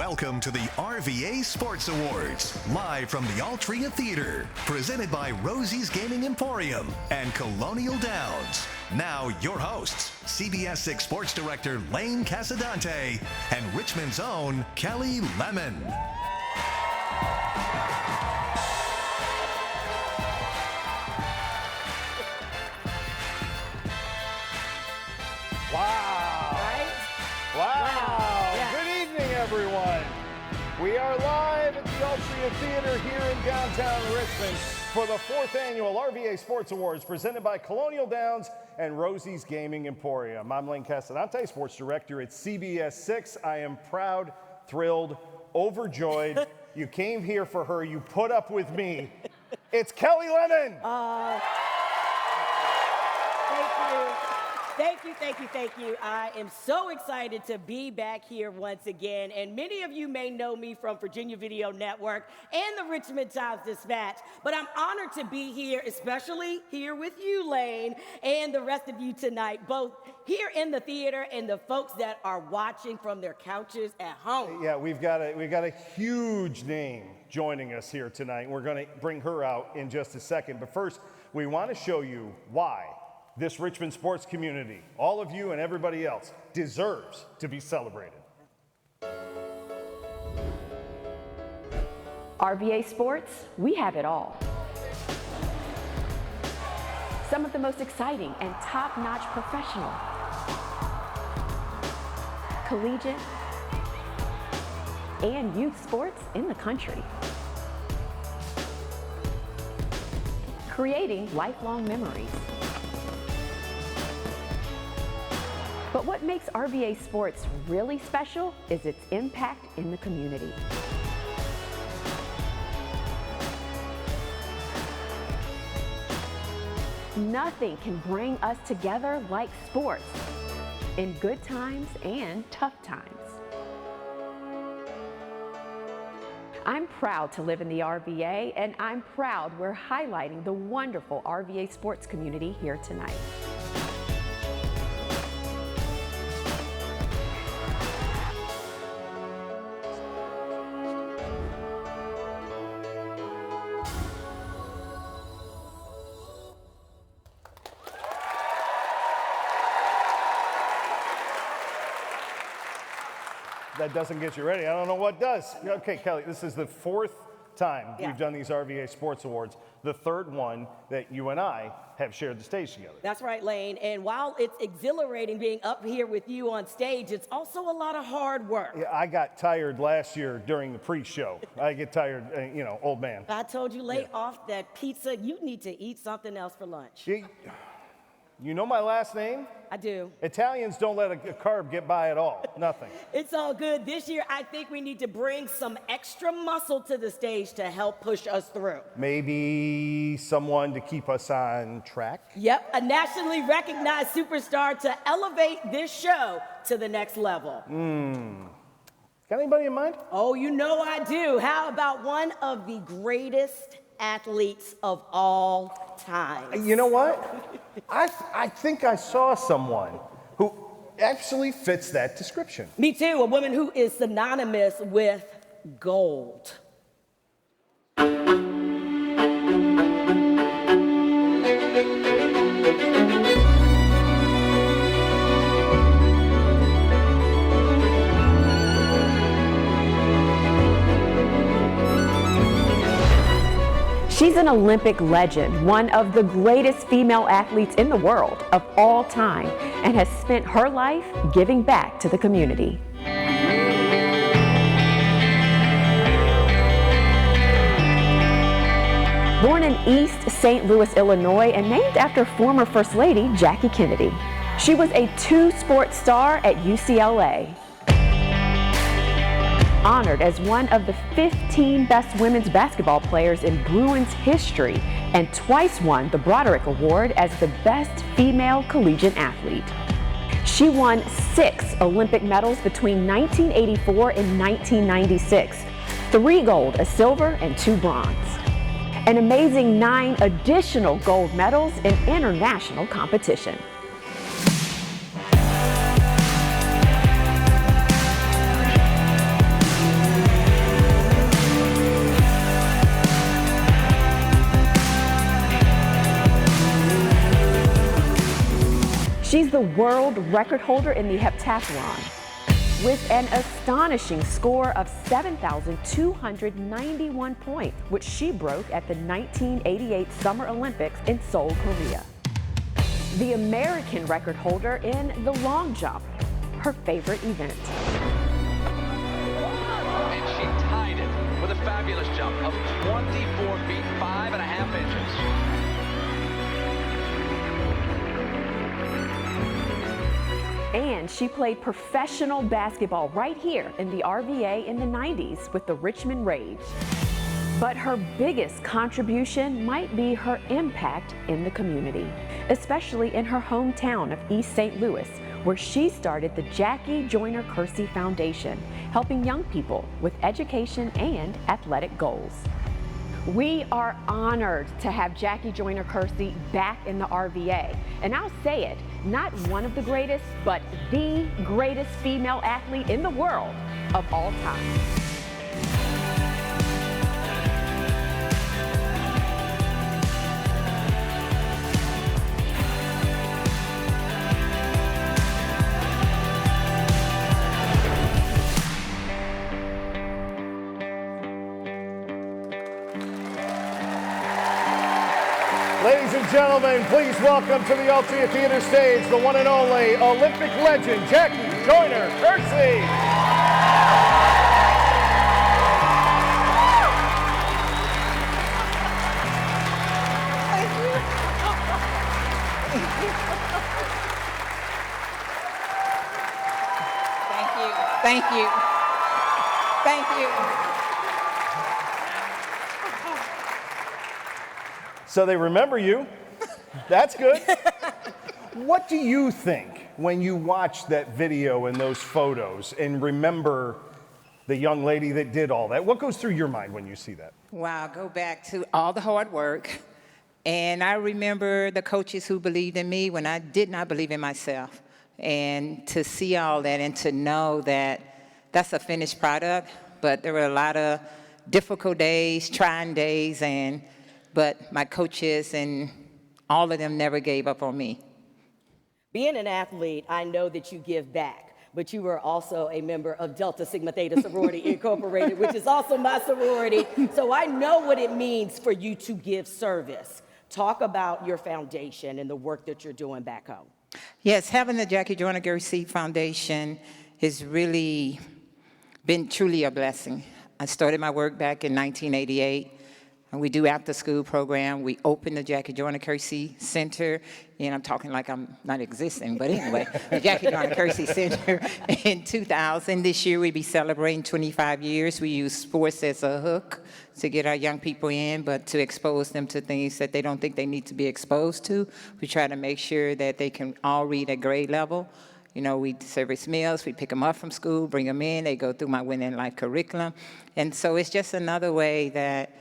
Welcome to the RVA Sports Awards, live from the Altria Theater, presented by Rosie's Gaming Emporium and Colonial Downs. Now, your hosts, CBS 6 Sports Director Lane Casadante and Richmond's own Kelly Lemon. Wow. Right? Wow. Yeah. Good evening, everyone. We are live at the Altria Theater here in downtown Richmond for the 4th annual RVA Sports Awards presented by Colonial Downs and Rosie's Gaming Emporium. I'm Lane Casadante, Sports Director at CBS 6. I am proud, thrilled, overjoyed. You came here for her. You put up with me. It's Kelly Lemon. Thank you. I am so excited to be back here once again. And many of you may know me from Virginia Video Network and the Richmond Times-Dispatch. But I'm honored to be here, especially here with you, Lane, and the rest of you tonight, both here in the theater and the folks that are watching from their couches at home. Yeah, we've got a huge name joining us here tonight. We're going to bring her out in just a second. But first, we want to show you why this Richmond sports community, all of you and everybody else, deserves to be celebrated. RVA Sports, we have it all. Some of the most exciting and top-notch professional, collegiate, and youth sports in the country. Creating lifelong memories. But what makes RVA Sports really special is its impact in the community. Nothing can bring us together like sports, in good times and tough times. I'm proud to live in the RVA, and I'm proud we're highlighting the wonderful RVA sports community here tonight. That doesn't get you ready. I don't know what does. Okay, Kelly, this is the 4th time we've done these RVA Sports Awards, the 3rd one that you and I have shared the stage together. That's right, Lane. And while it's exhilarating being up here with you on stage, it's also a lot of hard work. Yeah, I got tired last year during the pre-show. I get tired, old man. I told you, lay off that pizza. You need to eat something else for lunch. You know my last name? I do. Italians don't let a carb get by at all. Nothing. It's all good. This year, I think we need to bring some extra muscle to the stage to help push us through. Maybe someone to keep us on track? Yep, a nationally recognized superstar to elevate this show to the next level. Got anybody in mind? Oh, you know I do. How about one of the greatest athletes of all time? You know what? I think I saw someone who actually fits that description. Me too, a woman who is synonymous with gold. She's an Olympic legend, one of the greatest female athletes in the world of all time, and has spent her life giving back to the community. Born in East St. Louis, Illinois, and named after former First Lady Jackie Kennedy. She was a 2-sport star at UCLA. Honored as one of the 15 best women's basketball players in Bruins history, and twice won the Broderick Award as the best female collegiate athlete. She won 6 Olympic medals between 1984 and 1996, 3 gold, a silver, and 2 bronze. An amazing 9 additional gold medals in international competition. She's the world record holder in the heptathlon with an astonishing score of 7,291 points, which she broke at the 1988 Summer Olympics in Seoul, Korea. The American record holder in the long jump, her favorite event. And she tied it with a fabulous jump of 24 feet, 5.5 inches. And she played professional basketball right here in the RVA in the 90s with the Richmond Rage. But her biggest contribution might be her impact in the community, especially in her hometown of East St. Louis, where she started the Jackie Joyner Kersee Foundation, helping young people with education and athletic goals. We are honored to have Jackie Joyner Kersee back in the RVA. And I'll say it, not one of the greatest, but the greatest female athlete in the world of all time. Ladies and gentlemen, please welcome to the Altria Theater stage the one and only Olympic legend, Jackie Joyner Kersee. Thank you. Thank you. Thank you. So they remember you. That's good. What do you think when you watch that video and those photos and remember the young lady that did all that? What goes through your mind when you see that? Wow, go back to all the hard work. And I remember the coaches who believed in me when I did not believe in myself. And to see all that and to know that that's a finished product, but there were a lot of difficult days, trying days, but my coaches and all of them never gave up on me. Being an athlete, I know that you give back, but you were also a member of Delta Sigma Theta Sorority Incorporated, which is also my sorority. So I know what it means for you to give service. Talk about your foundation and the work that you're doing back home. Yes, having the Jackie Joyner Kersee Foundation has really been truly a blessing. I started my work back in 1988. And we do after-school program. We opened the Jackie Joyner Kersee Center, and I'm talking like I'm not existing, but anyway, the Jackie Joyner Kersee Center in 2000. This year we'll be celebrating 25 years. We use sports as a hook to get our young people in, but to expose them to things that they don't think they need to be exposed to. We try to make sure that they can all read at grade level. You know, we service meals, we pick them up from school, bring them in, they go through my Winning Life curriculum. And so it's just another way that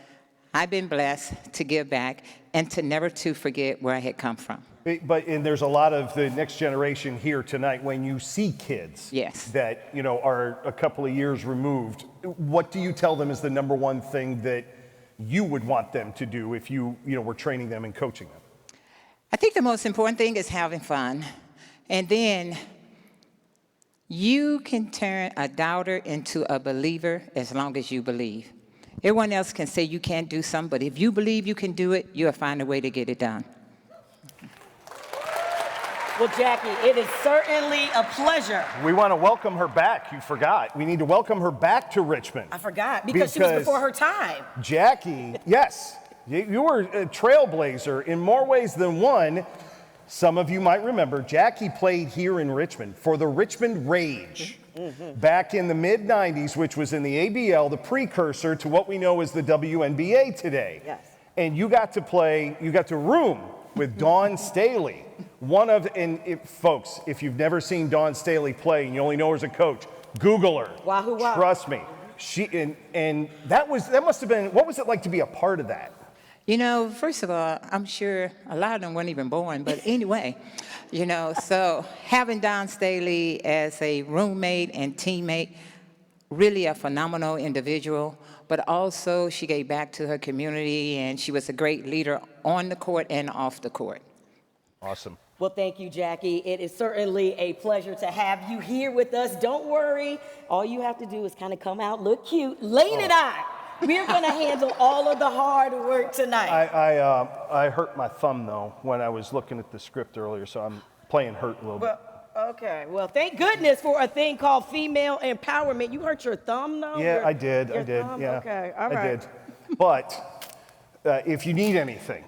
I've been blessed to give back and to never to forget where I had come from. And there's a lot of the next generation here tonight. When you see kids that, you know, are a couple of years removed, what do you tell them is the number one thing that you would want them to do if you were training them and coaching them? I think the most important thing is having fun. And then you can turn a doubter into a believer as long as you believe. Everyone else can say you can't do something, but if you believe you can do it, you'll find a way to get it done. Well, Jackie, it is certainly a pleasure. We want to welcome her back. You forgot. We need to welcome her back to Richmond. I forgot, because she was before her time. Jackie, yes, you were a trailblazer in more ways than one. Some of you might remember, Jackie played here in Richmond for the Richmond Rage. Back in the mid-90s, which was in the ABL, the precursor to what we know as the WNBA today. Yes. And you got to room with Dawn Staley. Folks, if you've never seen Dawn Staley play and you only know her as a coach, Google her. Wahoo wah. Trust me. And that must have been, what was it like to be a part of that? You know, first of all, I'm sure a lot of them weren't even born, but anyway, you know, so having Dawn Staley as a roommate and teammate, really a phenomenal individual, but also she gave back to her community, and she was a great leader on the court and off the court. Awesome. Well, thank you, Jackie. It is certainly a pleasure to have you here with us. Don't worry. All you have to do is kind of come out, look cute. Lane and I, we're going to handle all of the hard work tonight. I hurt my thumb, though, when I was looking at the script earlier, so I'm playing hurt a little bit. Okay, well, thank goodness for a thing called female empowerment. You hurt your thumb, though? Yeah, I did. Thumb? Yeah, okay, all right. I did. But if you need anything,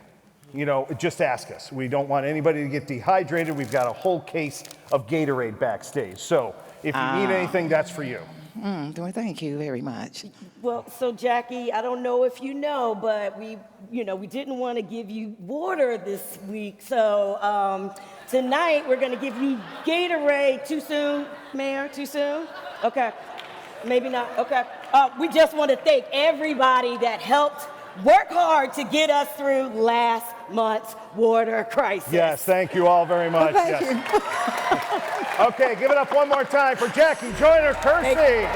just ask us. We don't want anybody to get dehydrated. We've got a whole case of Gatorade backstage. So if you need anything, that's for you. Well, thank you very much. Well, so Jackie, I don't know if you know, but we didn't want to give you water this week. So tonight we're going to give you Gatorade. Too soon, Mayor? Too soon? Okay. Maybe not. Okay. We just want to thank everybody that helped work hard to get us through last month's water crisis. Yes, thank you all very much. Well, thank you. Okay, give it up one more time for Jackie Joyner Kersey.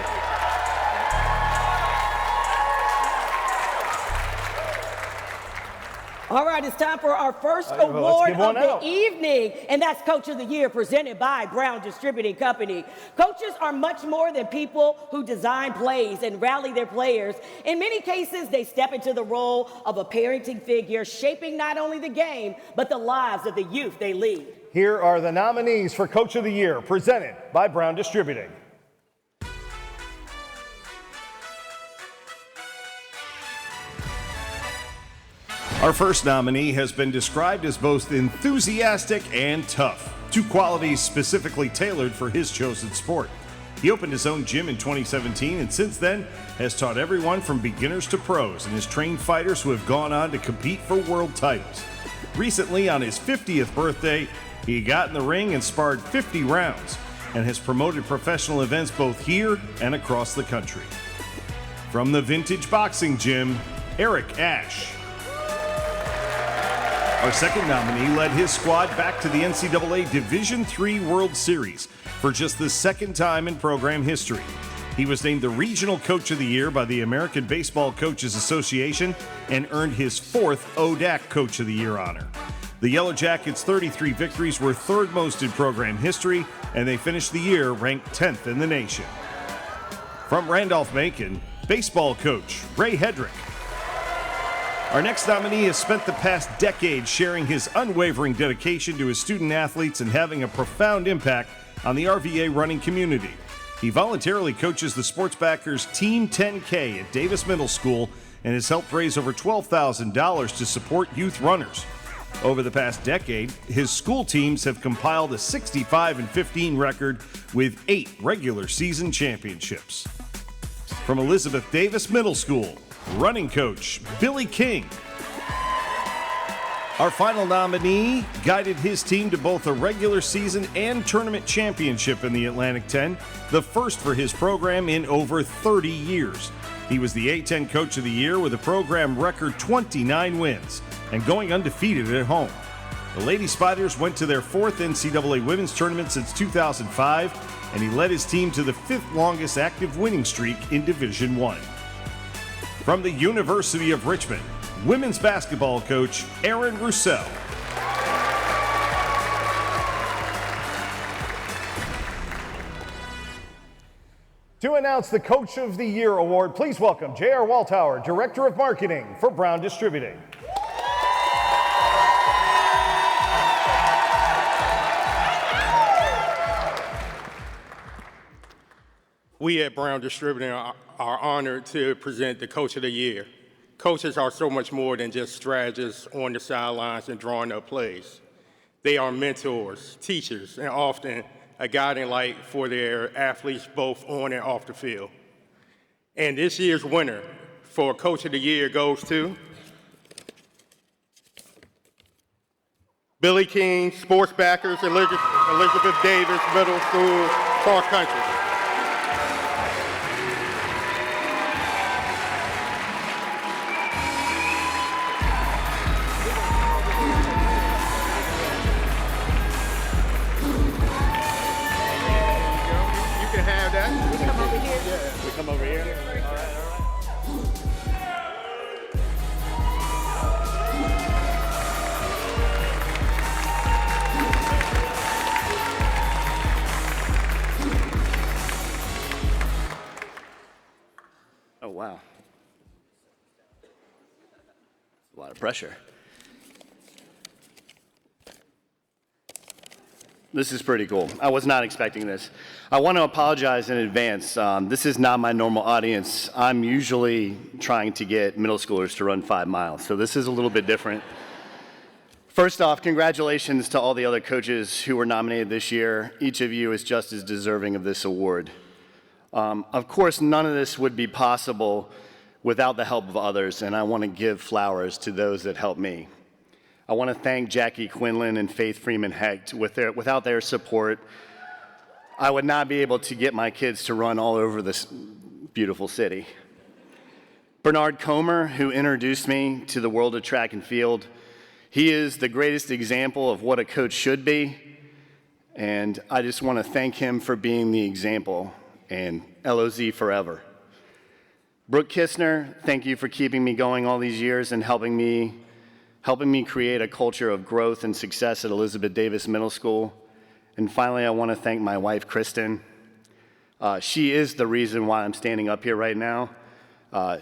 All right, it's time for our first Let's award give of one the out. evening, and that's Coach of the Year, presented by Brown Distributing Company. Coaches are much more than people who design plays and rally their players. In many cases, they step into the role of a parenting figure, shaping not only the game, but the lives of the youth they lead. Here are the nominees for Coach of the Year, presented by Brown Distributing. Our first nominee has been described as both enthusiastic and tough, two qualities specifically tailored for his chosen sport. He opened his own gym in 2017 and since then has taught everyone from beginners to pros and has trained fighters who have gone on to compete for world titles. Recently, on his 50th birthday, he got in the ring and sparred 50 rounds and has promoted professional events both here and across the country. From the Vintage Boxing Gym, Eric Ash. Our second nominee led his squad back to the NCAA Division III World Series for just the second time in program history. He was named the Regional Coach of the Year by the American Baseball Coaches Association and earned his fourth ODAC Coach of the Year honor. The Yellow Jackets' 33 victories were third most in program history, and they finished the year ranked 10th in the nation. From Randolph-Macon, baseball coach Ray Hedrick. Our next nominee has spent the past decade sharing his unwavering dedication to his student athletes and having a profound impact on the RVA running community. He voluntarily coaches the Sportsbackers Team 10K at Davis Middle School and has helped raise over $12,000 to support youth runners. Over the past decade, his school teams have compiled a 65-15 record with 8 regular season championships. From Elizabeth Davis Middle School, running coach Billy King. Our final nominee guided his team to both a regular season and tournament championship in the Atlantic 10, the first for his program in over 30 years. He was the A-10 Coach of the Year with a program record 29 wins and going undefeated at home. The Lady Spiders went to their 4th NCAA women's tournament since 2005, and he led his team to the 5th longest active winning streak in Division I. From the University of Richmond, women's basketball coach Aaron Roussel. To announce the Coach of the Year award, please welcome J.R. Waltauer, Director of Marketing for Brown Distributing. We at Brown Distributing are honored to present the Coach of the Year. Coaches are so much more than just strategists on the sidelines and drawing up plays. They are mentors, teachers, and often a guiding light for their athletes both on and off the field. And this year's winner for Coach of the Year goes to Billy King, Sportsbackers, Elizabeth Davis Middle School, Cross Country. Come over here. All right. A lot of pressure. This is pretty cool. I was not expecting this. I want to apologize in advance. This is not my normal audience. I'm usually trying to get middle schoolers to run 5 miles, so this is a little bit different. First off, congratulations to all the other coaches who were nominated this year. Each of you is just as deserving of this award. Of course, none of this would be possible without the help of others, and I want to give flowers to those that helped me. I want to thank Jackie Quinlan and Faith Freeman Hecht. Without their support, I would not be able to get my kids to run all over this beautiful city. Bernard Comer, who introduced me to the world of track and field, he is the greatest example of what a coach should be, and I just want to thank him for being the example, and LOZ forever. Brooke Kistner, thank you for keeping me going all these years and helping me create a culture of growth and success at Elizabeth Davis Middle School. And finally, I want to thank my wife, Kristen. She is the reason why I'm standing up here right now.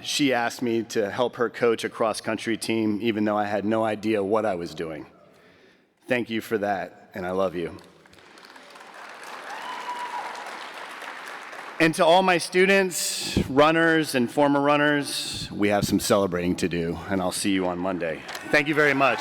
She asked me to help her coach a cross-country team, even though I had no idea what I was doing. Thank you for that, and I love you. And to all my students, runners, and former runners, we have some celebrating to do, and I'll see you on Monday. Thank you very much.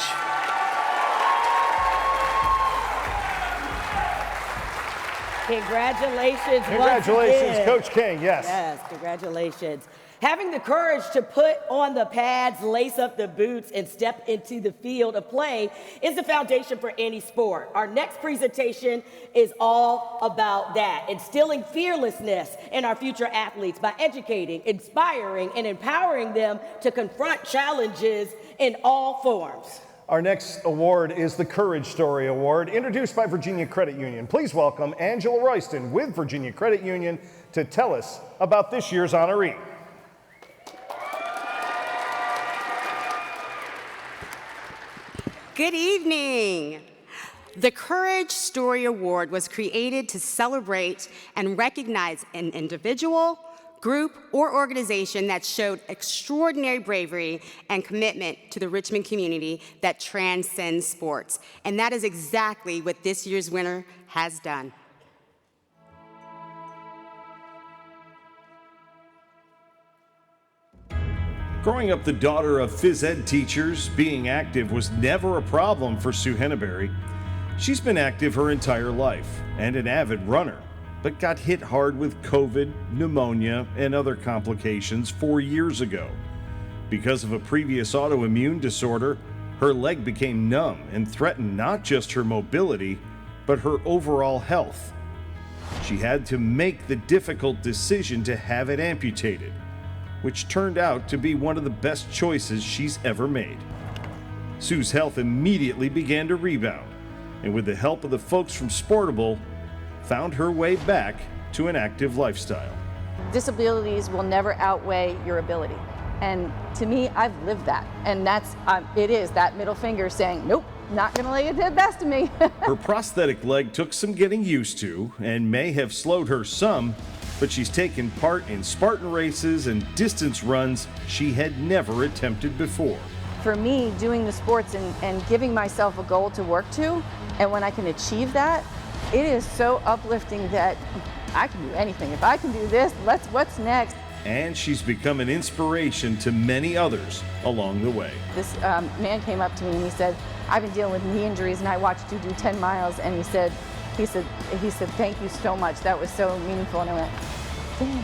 Congratulations. Congratulations, Coach King, yes. Yes, congratulations. Having the courage to put on the pads, lace up the boots, and step into the field of play is the foundation for any sport. Our next presentation is all about that, instilling fearlessness in our future athletes by educating, inspiring, and empowering them to confront challenges in all forms. Our next award is the Courage Story Award, introduced by Virginia Credit Union. Please welcome Angela Royston with Virginia Credit Union to tell us about this year's honoree. Good evening. The Courage Story Award was created to celebrate and recognize an individual, group, or organization that showed extraordinary bravery and commitment to the Richmond community that transcends sports. And that is exactly what this year's winner has done. Growing up the daughter of phys ed teachers, being active was never a problem for Sue Henneberry. She's been active her entire life and an avid runner, but got hit hard with COVID, pneumonia, and other complications 4 years ago. Because of a previous autoimmune disorder, her leg became numb and threatened not just her mobility, but her overall health. She had to make the difficult decision to have it amputated, which turned out to be one of the best choices she's ever made. Sue's health immediately began to rebound, and with the help of the folks from Sportable, found her way back to an active lifestyle. Disabilities will never outweigh your ability. And to me, I've lived that. And that's, it is that middle finger saying, nope, not gonna let you to the best of me. Her prosthetic leg took some getting used to and may have slowed her some, but she's taken part in Spartan races and distance runs she had never attempted before. For me, doing the sports and giving myself a goal to work to, and when I can achieve that, it is so uplifting that I can do anything. If I can do this, what's next? And she's become an inspiration to many others along the way. This man came up to me and he said, I've been dealing with knee injuries and I watched you do 10 miles. And he said, thank you so much. That was so meaningful. And I went, damn.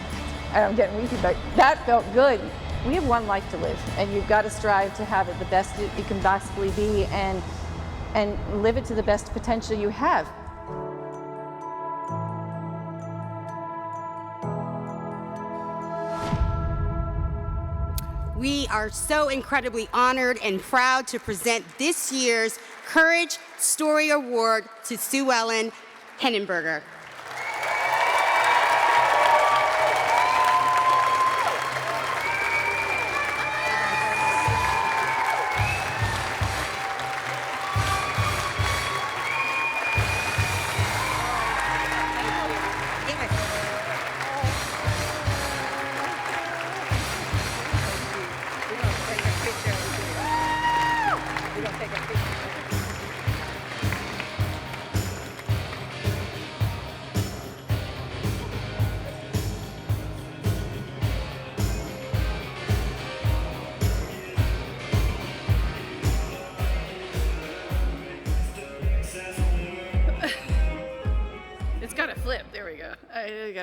And I'm getting weepy, but that felt good. We have one life to live, and you've got to strive to have it the best it can possibly be and live it to the best potential you have. We are so incredibly honored and proud to present this year's Courage Story Award to Sue Ellen Hennenberger.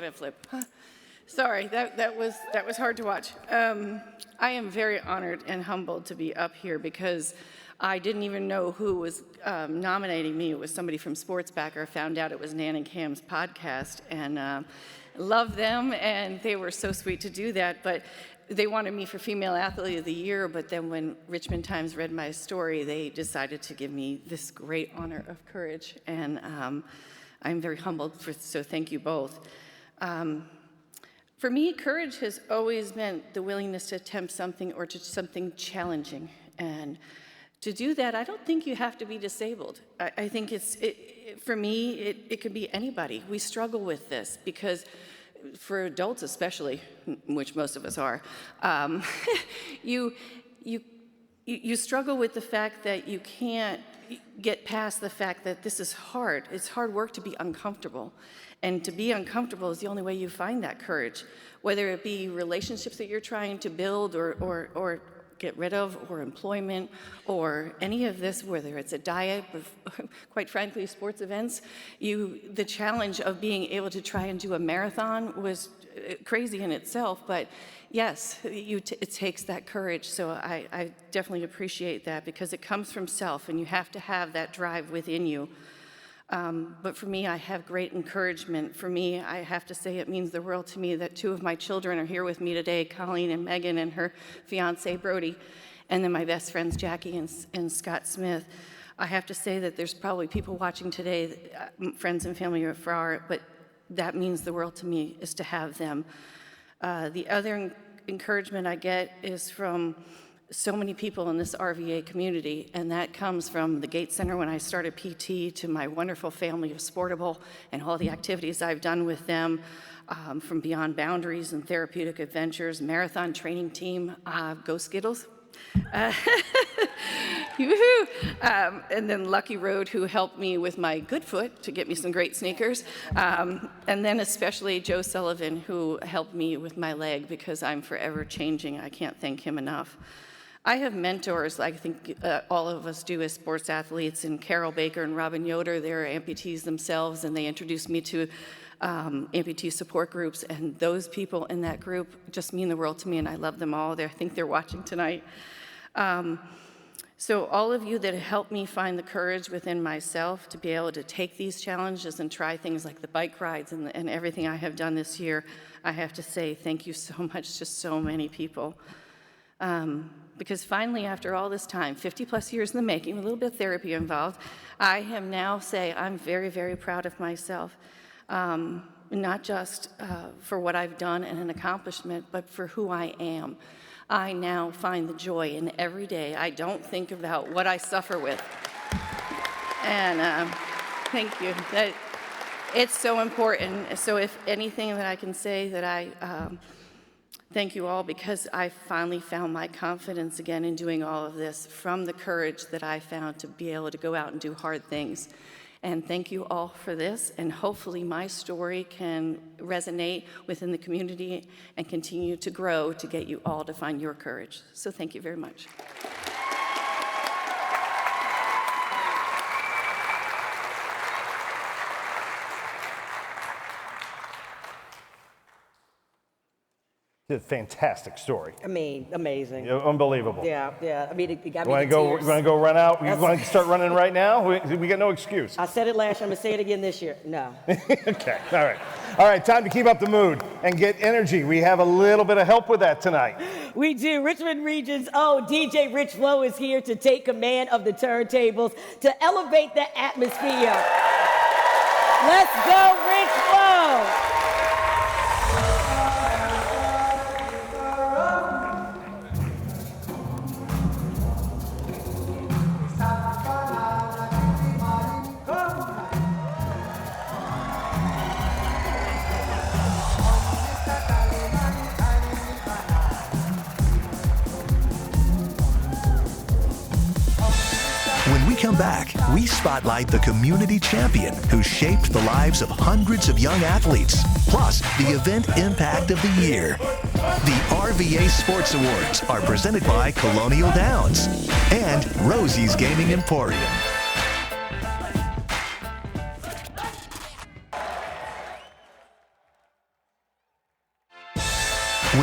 7 flip. Sorry, that was hard to watch. I am very honored and humbled to be up here because I didn't even know who was nominating me. It was somebody from Sportsbacker. I found out it was Nan and Cam's podcast, and love them, and they were so sweet to do that. But they wanted me for Female Athlete of the Year, but then when Richmond Times read my story, they decided to give me this great honor of courage, and I'm very humbled, so thank you both. For me, courage has always meant the willingness to attempt something or to something challenging, and to do that, I don't think you have to be disabled. I think for me, it could be anybody. We struggle with this because for adults especially, which most of us are, you struggle with the fact that you can't get past the fact that this is hard. It's hard work to be uncomfortable. And to be uncomfortable is the only way you find that courage, whether it be relationships that you're trying to build or get rid of, or employment, or any of this, whether it's a diet, or, quite frankly, sports events. The challenge of being able to try and do a marathon was crazy in itself, but yes, it takes that courage. So I definitely appreciate that because it comes from self, and you have to have that drive within you. But for me, I have great encouragement. For me, I have to say it means the world to me that 2 of my children are here with me today, Colleen and Megan and her fiance, Brody, and then my best friends, Jackie and Scott Smith. I have to say that there's probably people watching today, friends and family are far, but that means the world to me is to have them. The other encouragement I get is from so many people in this RVA community, and that comes from the Gates Center when I started PT to my wonderful family of Sportable and all the activities I've done with them, from Beyond Boundaries and Therapeutic Adventures, Marathon Training Team, Go Skittles. And then Lucky Road, who helped me with my good foot to get me some great sneakers. And then especially Joe Sullivan, who helped me with my leg because I'm forever changing. I can't thank him enough. I have mentors, I think all of us do as sports athletes, and Carol Baker and Robin Yoder, they're amputees themselves, and they introduced me to amputee support groups, and those people in that group just mean the world to me, and I love them all. I think they're watching tonight. So all of you that helped me find the courage within myself to be able to take these challenges and try things like the bike rides and everything I have done this year, I have to say thank you so much to so many people. Because finally, after all this time, 50 plus years in the making, a little bit of therapy involved, I am now say I'm very, very proud of myself. Not just for what I've done and an accomplishment, but for who I am. I now find the joy in every day. I don't think about what I suffer with. And thank you. It's so important. So if anything that I can say that I thank you all, because I finally found my confidence again in doing all of this from the courage that I found to be able to go out and do hard things. And thank you all for this, and hopefully my story can resonate within the community and continue to grow to get you all to find your courage. So thank you very much. It's a fantastic story. I mean, amazing. Unbelievable. Yeah. I mean, it got me You want to go run out? You want to start running right now? We got no excuse. I said it last year. I'm going to say it again this year. No. Okay. All right. Time to keep up the mood and get energy. We have a little bit of help with that tonight. We do. Richmond Region's own DJ Rich Flo is here to take command of the turntables to elevate the atmosphere. Let's go, Rich Flo. When we come back, we spotlight the community champion who shaped the lives of hundreds of young athletes, plus the event impact of the year. The RVA Sports Awards are presented by Colonial Downs and Rosie's Gaming Emporium.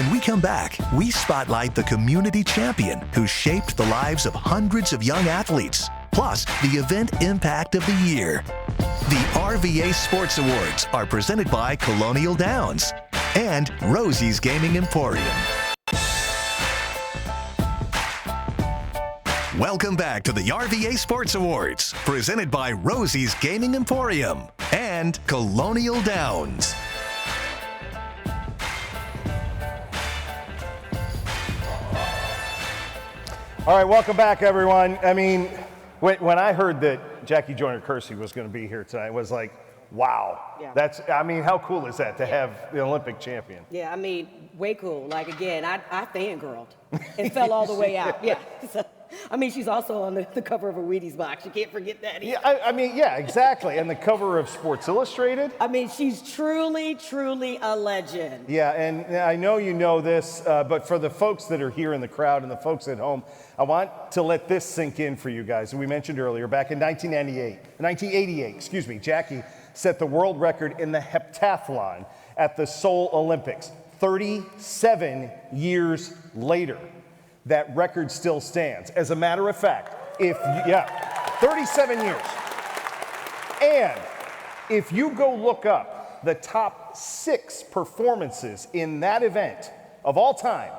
When we come back, we spotlight the community champion who shaped the lives of hundreds of young athletes, plus the event impact of the year. The RVA Sports Awards are presented by Colonial Downs and Rosie's Gaming Emporium. Welcome back to the RVA Sports Awards, presented by Rosie's Gaming Emporium and Colonial Downs. All right, welcome back, everyone. I mean, when I heard that Jackie Joyner-Kersee was going to be here tonight, I was like, wow. Yeah. I mean, how cool is that to have the Olympic champion? Yeah, I mean, way cool. Like, again, I fangirled and fell all the way out. Yeah. So, I mean, she's also on the cover of a Wheaties box. You can't forget that either. Yeah, I mean, yeah, exactly. And the cover of Sports Illustrated. I mean, she's truly, truly a legend. Yeah, and I know you know this, but for the folks that are here in the crowd and the folks at home, I want to let this sink in for you guys. We mentioned earlier, back in 1988, Jackie set the world record in the heptathlon at the Seoul Olympics. 37 years later, that record still stands. As a matter of fact, 37 years. And if you go look up the top 6 performances in that event of all time,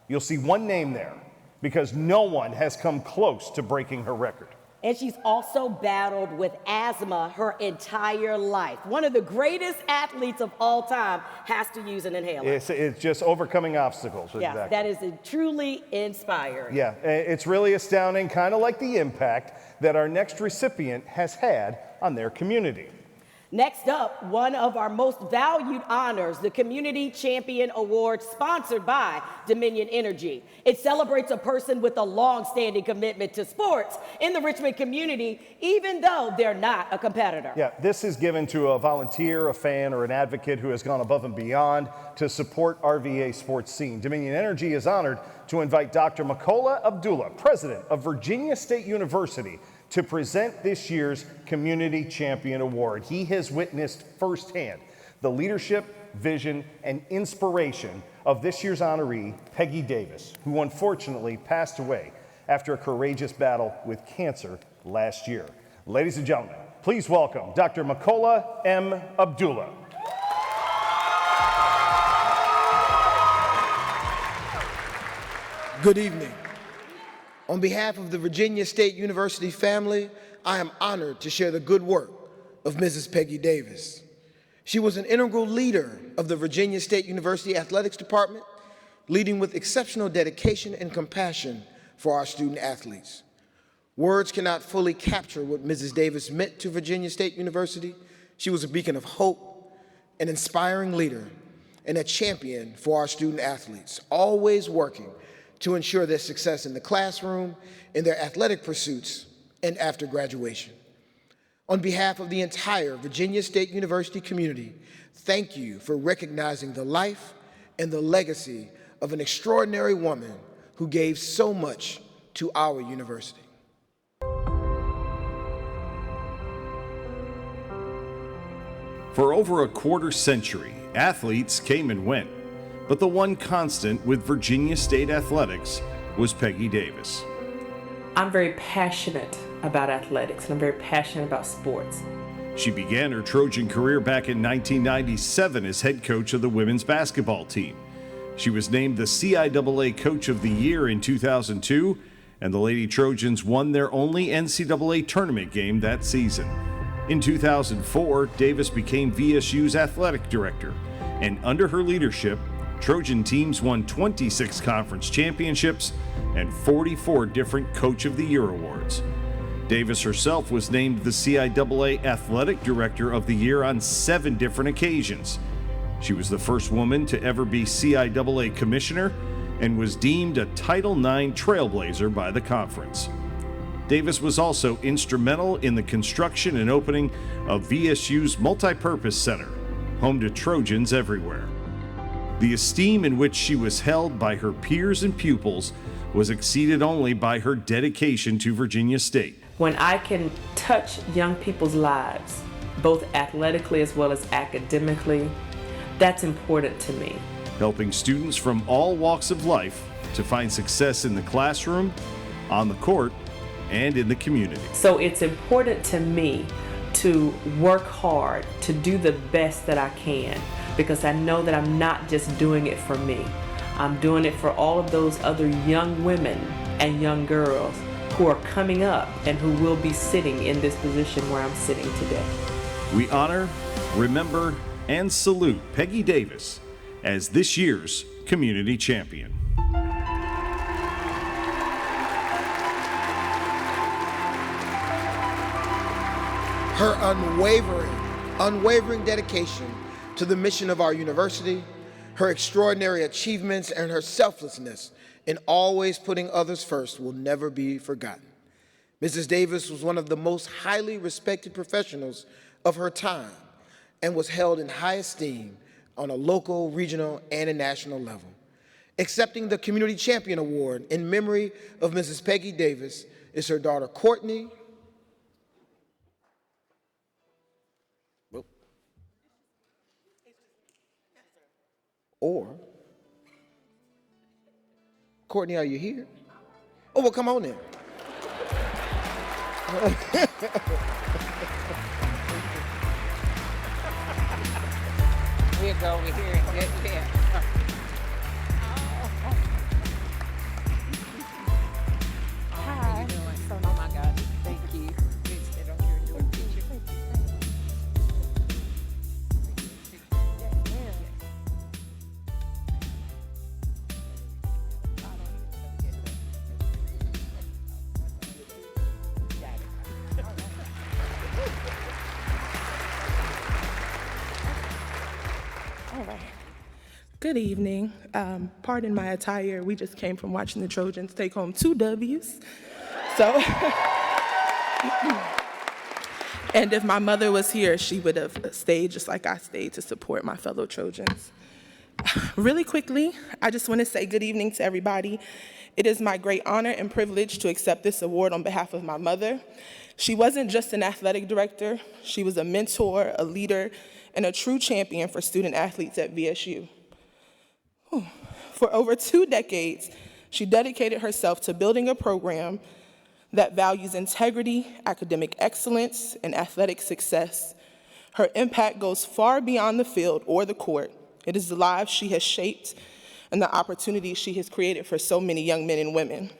you'll see one name there, because no one has come close to breaking her record. And she's also battled with asthma her entire life. One of the greatest athletes of all time has to use an inhaler. It's just overcoming obstacles. Yeah, exactly. that is truly inspiring. Yeah, it's really astounding, kind of like the impact that our next recipient has had on their community. Next up, one of our most valued honors, the Community Champion Award, sponsored by Dominion Energy. It celebrates a person with a long-standing commitment to sports in the Richmond community, even though they're not a competitor. Yeah, this is given to a volunteer, a fan, or an advocate who has gone above and beyond to support RVA sports scene. Dominion Energy is honored to invite Dr. Makola Abdullah, president of Virginia State University, to present this year's Community Champion Award. He has witnessed firsthand the leadership, vision, and inspiration of this year's honoree, Peggy Davis, who unfortunately passed away after a courageous battle with cancer last year. Ladies and gentlemen, please welcome Dr. Makola M. Abdullah. Good evening. On behalf of the Virginia State University family, I am honored to share the good work of Mrs. Peggy Davis. She was an integral leader of the Virginia State University Athletics Department, leading with exceptional dedication and compassion for our student athletes. Words cannot fully capture what Mrs. Davis meant to Virginia State University. She was a beacon of hope, an inspiring leader, and a champion for our student athletes, always working to ensure their success in the classroom, in their athletic pursuits, and after graduation. On behalf of the entire Virginia State University community, thank you for recognizing the life and the legacy of an extraordinary woman who gave so much to our university. For over a quarter century, athletes came and went, but the one constant with Virginia State athletics was Peggy Davis. I'm very passionate about athletics, and I'm very passionate about sports. She began her Trojan career back in 1997 as head coach of the women's basketball team. She was named the CIAA Coach of the Year in 2002, and the Lady Trojans won their only NCAA tournament game that season. In 2004, Davis became VSU's athletic director, and under her leadership, Trojan teams won 26 conference championships and 44 different Coach of the Year awards. Davis herself was named the CIAA Athletic Director of the Year on 7 different occasions. She was the first woman to ever be CIAA Commissioner and was deemed a Title IX trailblazer by the conference. Davis was also instrumental in the construction and opening of VSU's Multipurpose Center, home to Trojans everywhere. The esteem in which she was held by her peers and pupils was exceeded only by her dedication to Virginia State. When I can touch young people's lives, both athletically as well as academically, that's important to me. helping students from all walks of life to find success in the classroom, on the court, and in the community. So it's important to me to work hard, to do the best that I can, because I know that I'm not just doing it for me. I'm doing it for all of those other young women and young girls who are coming up and who will be sitting in this position where I'm sitting today. We honor, remember, and salute Peggy Davis as this year's community champion. Her unwavering dedication to the mission of our university, her extraordinary achievements, and her selflessness in always putting others first will never be forgotten. Mrs. Davis was one of the most highly respected professionals of her time and was held in high esteem on a local, regional, and a national level. Accepting the Community Champion Award in memory of Mrs. Peggy Davis is her daughter, Courtney. Or, Courtney, are you here? Oh, well, come on in. We'll go over here and get there. Hi. Oh my God, thank you. Good evening. Pardon my attire. We just came from watching the Trojans take home 2 W's. So, and if my mother was here, she would have stayed just like I stayed to support my fellow Trojans. Really quickly, I just want to say good evening to everybody. It is my great honor and privilege to accept this award on behalf of my mother. She wasn't just an athletic director. She was a mentor, a leader, and a true champion for student athletes at VSU. For over 2 decades, she dedicated herself to building a program that values integrity, academic excellence, and athletic success. Her impact goes far beyond the field or the court. It is the lives she has shaped and the opportunities she has created for so many young men and women.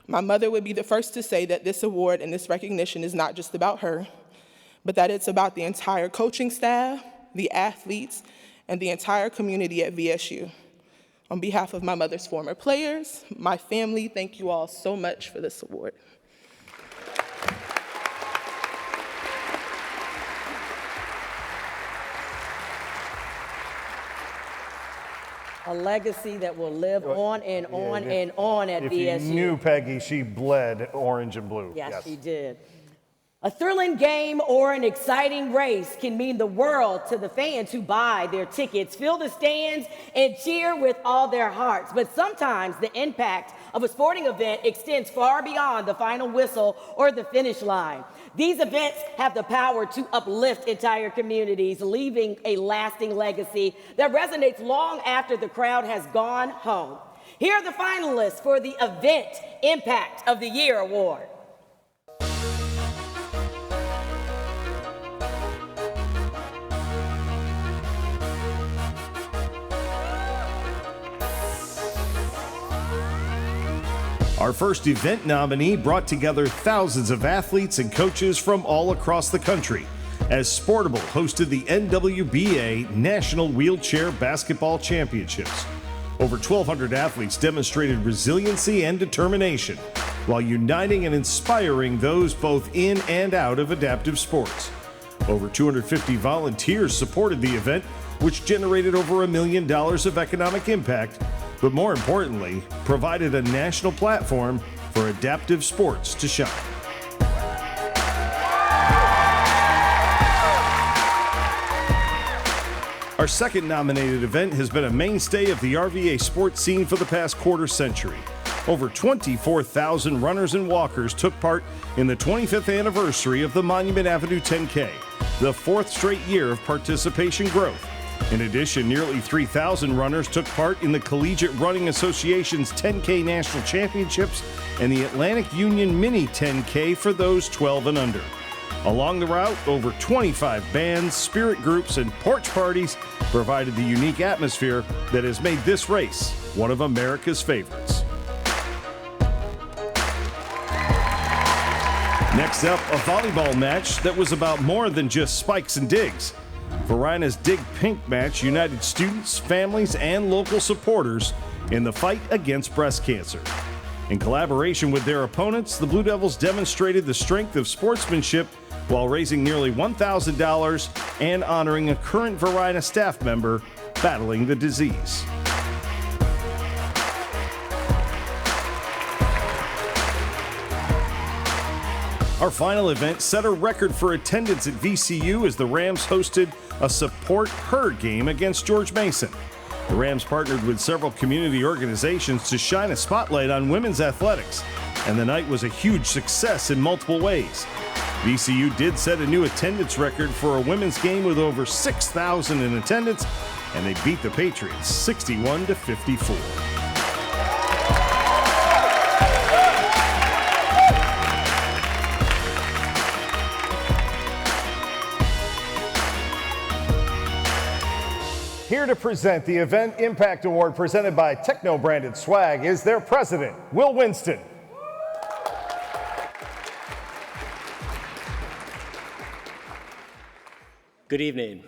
My mother would be the first to say that this award and this recognition is not just about her, but that it's about the entire coaching staff, the athletes, and the entire community at VSU. On behalf of my mother's former players, my family, thank you all so much for this award. A legacy that will live on and on and on at VSU. If you knew Peggy, she bled orange and blue. Yes, she did. A thrilling game or an exciting race can mean the world to the fans who buy their tickets, fill the stands, and cheer with all their hearts. But sometimes the impact of a sporting event extends far beyond the final whistle or the finish line. These events have the power to uplift entire communities, leaving a lasting legacy that resonates long after the crowd has gone home. Here are the finalists for the Event Impact of the Year Award. Our first event nominee brought together thousands of athletes and coaches from all across the country as Sportable hosted the NWBA National Wheelchair Basketball Championships. Over 1,200 athletes demonstrated resiliency and determination while uniting and inspiring those both in and out of adaptive sports. Over 250 volunteers supported the event, which generated over $1 million of economic impact, but more importantly, provided a national platform for adaptive sports to shine. Our second nominated event has been a mainstay of the RVA sports scene for the past quarter century. Over 24,000 runners and walkers took part in the 25th anniversary of the Monument Avenue 10K, the 4th straight year of participation growth. In addition, nearly 3,000 runners took part in the Collegiate Running Association's 10K National Championships and the Atlantic Union Mini 10K for those 12 and under. Along the route, over 25 bands, spirit groups, and porch parties provided the unique atmosphere that has made this race one of America's favorites. Next up, a volleyball match that was about more than just spikes and digs. Varina's Dig Pink match united students, families, and local supporters in the fight against breast cancer. In collaboration with their opponents, the Blue Devils demonstrated the strength of sportsmanship while raising nearly $1,000 and honoring a current Varina staff member battling the disease. Our final event set a record for attendance at VCU as the Rams hosted a Support Her game against George Mason. The Rams partnered with several community organizations to shine a spotlight on women's athletics, and the night was a huge success in multiple ways. VCU did set a new attendance record for a women's game with over 6,000 in attendance, and they beat the Patriots 61-54. Here to present the Event Impact Award presented by Techno Branded Swag is their president, Will Winston. Good evening.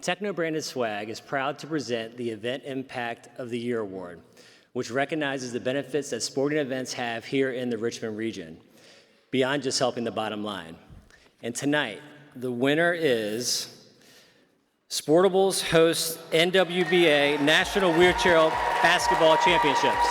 Techno Branded Swag is proud to present the Event Impact of the Year Award, which recognizes the benefits that sporting events have here in the Richmond region, beyond just helping the bottom line. And tonight, the winner is Sportables hosts NWBA National Wheelchair Basketball Championships.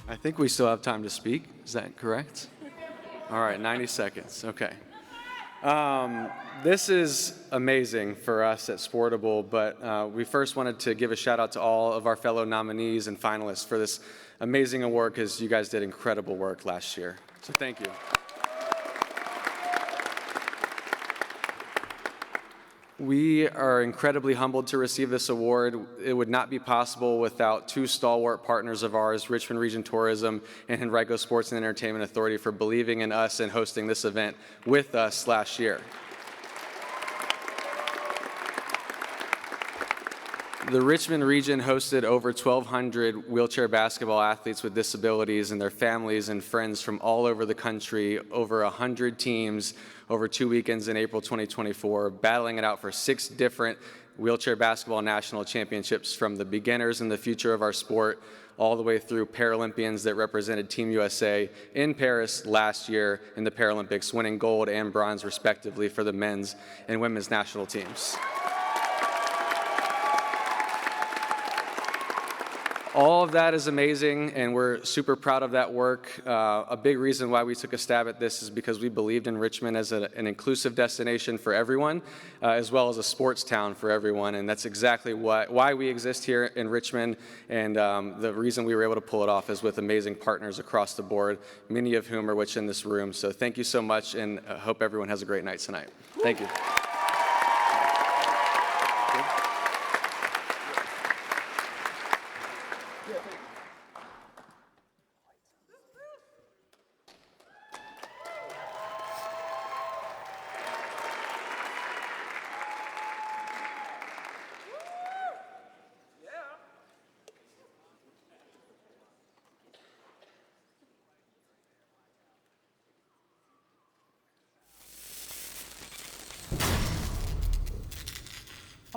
I think we still have time to speak. Is that correct? All right, 90 seconds. Okay. This is amazing for us at Sportable, but we first wanted to give a shout out to all of our fellow nominees and finalists for this amazing award because you guys did incredible work last year. So thank you. We are incredibly humbled to receive this award. It would not be possible without two stalwart partners of ours, Richmond Region Tourism and Henrico Sports and Entertainment Authority, for believing in us and hosting this event with us last year. The Richmond region hosted over 1,200 wheelchair basketball athletes with disabilities and their families and friends from all over the country, over 100 teams over 2 weekends in April 2024, battling it out for 6 different wheelchair basketball national championships, from the beginners and the future of our sport all the way through Paralympians that represented Team USA in Paris last year in the Paralympics, winning gold and bronze respectively for the men's and women's national teams. All of that is amazing, and we're super proud of that work. A big reason why we took a stab at this is because we believed in Richmond as an inclusive destination for everyone, as well as a sports town for everyone, and that's exactly why we exist here in Richmond, and the reason we were able to pull it off is with amazing partners across the board, many of whom are in this room. So thank you so much, and I hope everyone has a great night tonight. Thank you.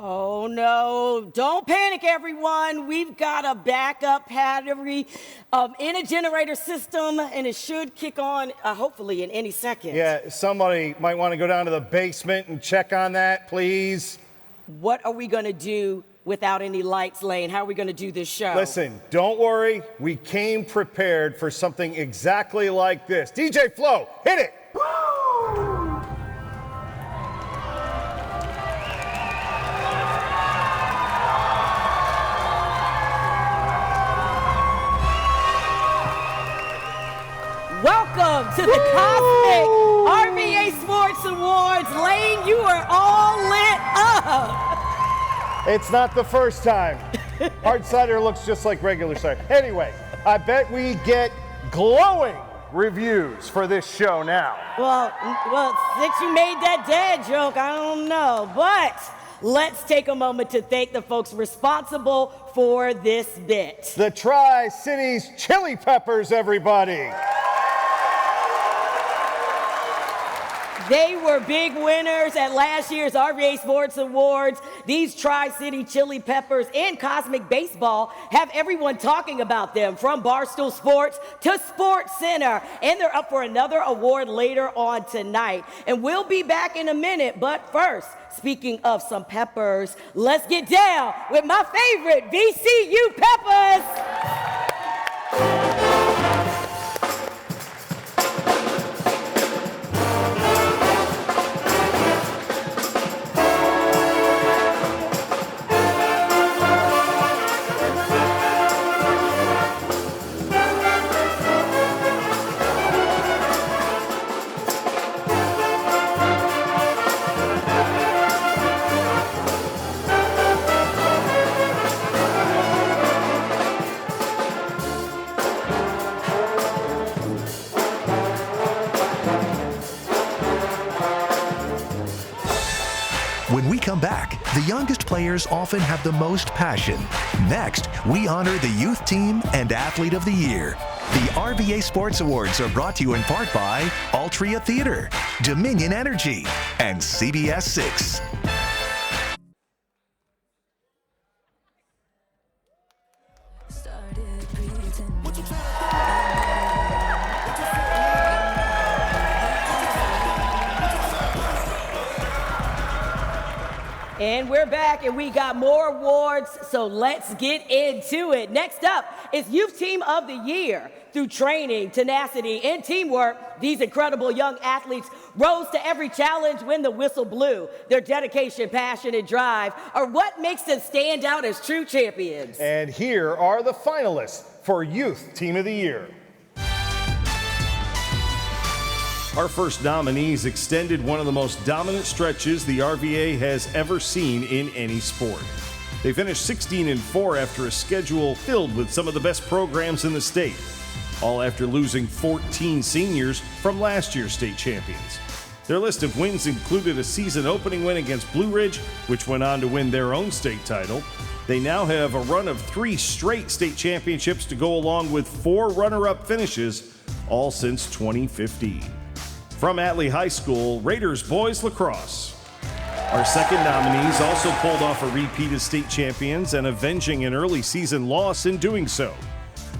Oh no, don't panic everyone. We've got a backup battery in a generator system and it should kick on hopefully in any second. Yeah, somebody might want to go down to the basement and check on that, please. What are we gonna do without any lights, Lane? How are we gonna do this show? Listen, don't worry. We came prepared for something exactly like this. DJ Flo, hit it. Welcome to the Cosmic RVA Sports Awards. Lane, you are all lit up. It's not the first time. Hard cider looks just like regular cider. Anyway, I bet we get glowing reviews for this show now. Well, since you made that dad joke, I don't know. But let's take a moment to thank the folks responsible for this bit. The Tri-Cities Chili Peppers, everybody. They were big winners at last year's RVA Sports Awards. These Tri-City Chili Peppers and Cosmic Baseball have everyone talking about them, from Barstool Sports to Sports Center. And they're up for another award later on tonight. And we'll be back in a minute, but first, speaking of some peppers, let's get down with my favorite VCU Peppers. When we come back, the youngest players often have the most passion. Next, we honor the youth team and athlete of the year. The RVA Sports Awards are brought to you in part by Altria Theater, Dominion Energy, and CBS 6. And we're back, and we got more awards, so let's get into it. Next up is Youth Team of the Year. Through training, tenacity, and teamwork, these incredible young athletes rose to every challenge when the whistle blew. Their dedication, passion, and drive are what makes them stand out as true champions. And here are the finalists for Youth Team of the Year. Our first nominees extended one of the most dominant stretches the RVA has ever seen in any sport. They finished 16-4 after a schedule filled with some of the best programs in the state, all after losing 14 seniors from last year's state champions. Their list of wins included a season opening win against Blue Ridge, which went on to win their own state title. They now have a run of 3 straight state championships to go along with 4 runner-up finishes, all since 2015. From Atlee High School, Raiders Boys Lacrosse. Our second nominees also pulled off a repeat as state champions and avenging an early season loss in doing so.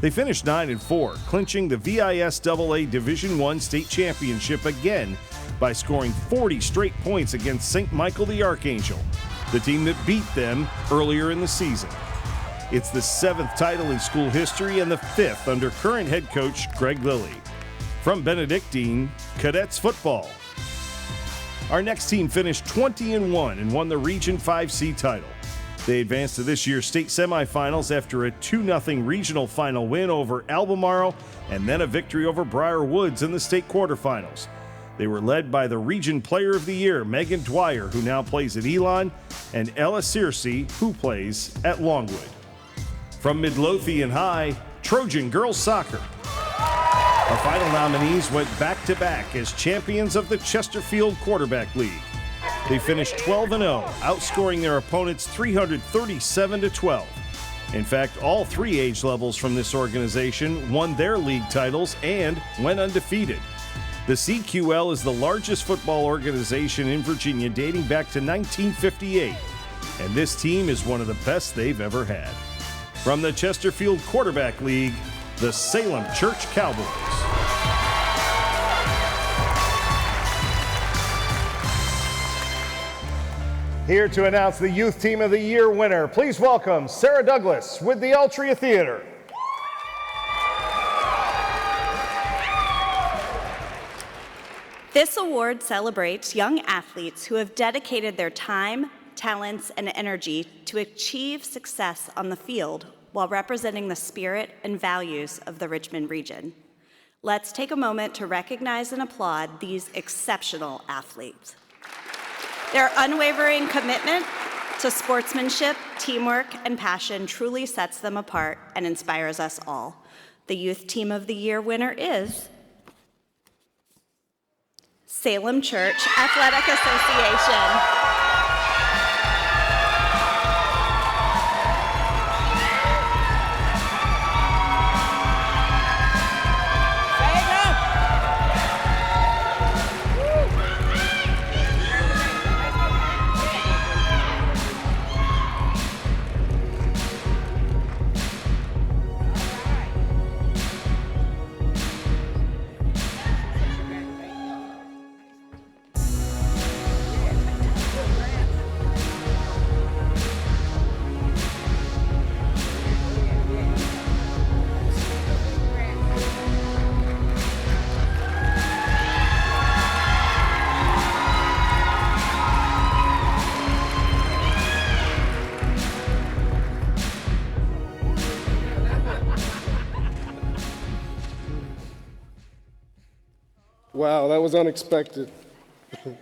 They finished 9-4, clinching the VISAA Division I state championship again by scoring 40 straight points against St. Michael the Archangel, the team that beat them earlier in the season. It's the 7th title in school history and the 5th under current head coach Greg Lilly. From Benedictine, Cadets football. Our next team finished 20-1 and won the Region 5C title. They advanced to this year's state semifinals after a 2-0 regional final win over Albemarle and then a victory over Briar Woods in the state quarterfinals. They were led by the Region Player of the Year, Megan Dwyer, who now plays at Elon, and Ella Searcy, who plays at Longwood. From Midlothian High, Trojan Girls Soccer. Our final nominees went back-to-back as champions of the Chesterfield Quarterback League. They finished 12-0, outscoring their opponents 337-12. In fact, all 3 age levels from this organization won their league titles and went undefeated. The CQL is the largest football organization in Virginia dating back to 1958, and this team is one of the best they've ever had. From the Chesterfield Quarterback League, the Salem Church Cowboys. Here to announce the Youth Team of the Year winner, please welcome Sarah Douglas with the Altria Theater. This award celebrates young athletes who have dedicated their time, talents, and energy to achieve success on the field while representing the spirit and values of the Richmond region. Let's take a moment to recognize and applaud these exceptional athletes. Their unwavering commitment to sportsmanship, teamwork, and passion truly sets them apart and inspires us all. The Youth Team of the Year winner is Salem Church Athletic Association. Wow, that was unexpected. All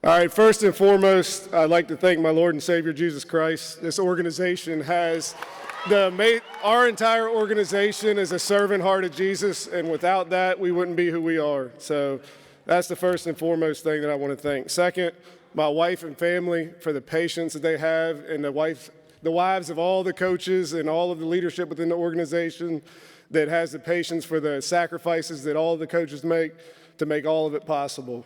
right, first and foremost, I'd like to thank my Lord and Savior Jesus Christ. This organization has our entire organization is a servant heart of Jesus, and without that, we wouldn't be who we are. So that's the first and foremost thing that I want to thank. Second, my wife and family for the patience that they have, and the wives of all the coaches and all of the leadership within the organization that has the patience for the sacrifices that all the coaches make to make all of it possible.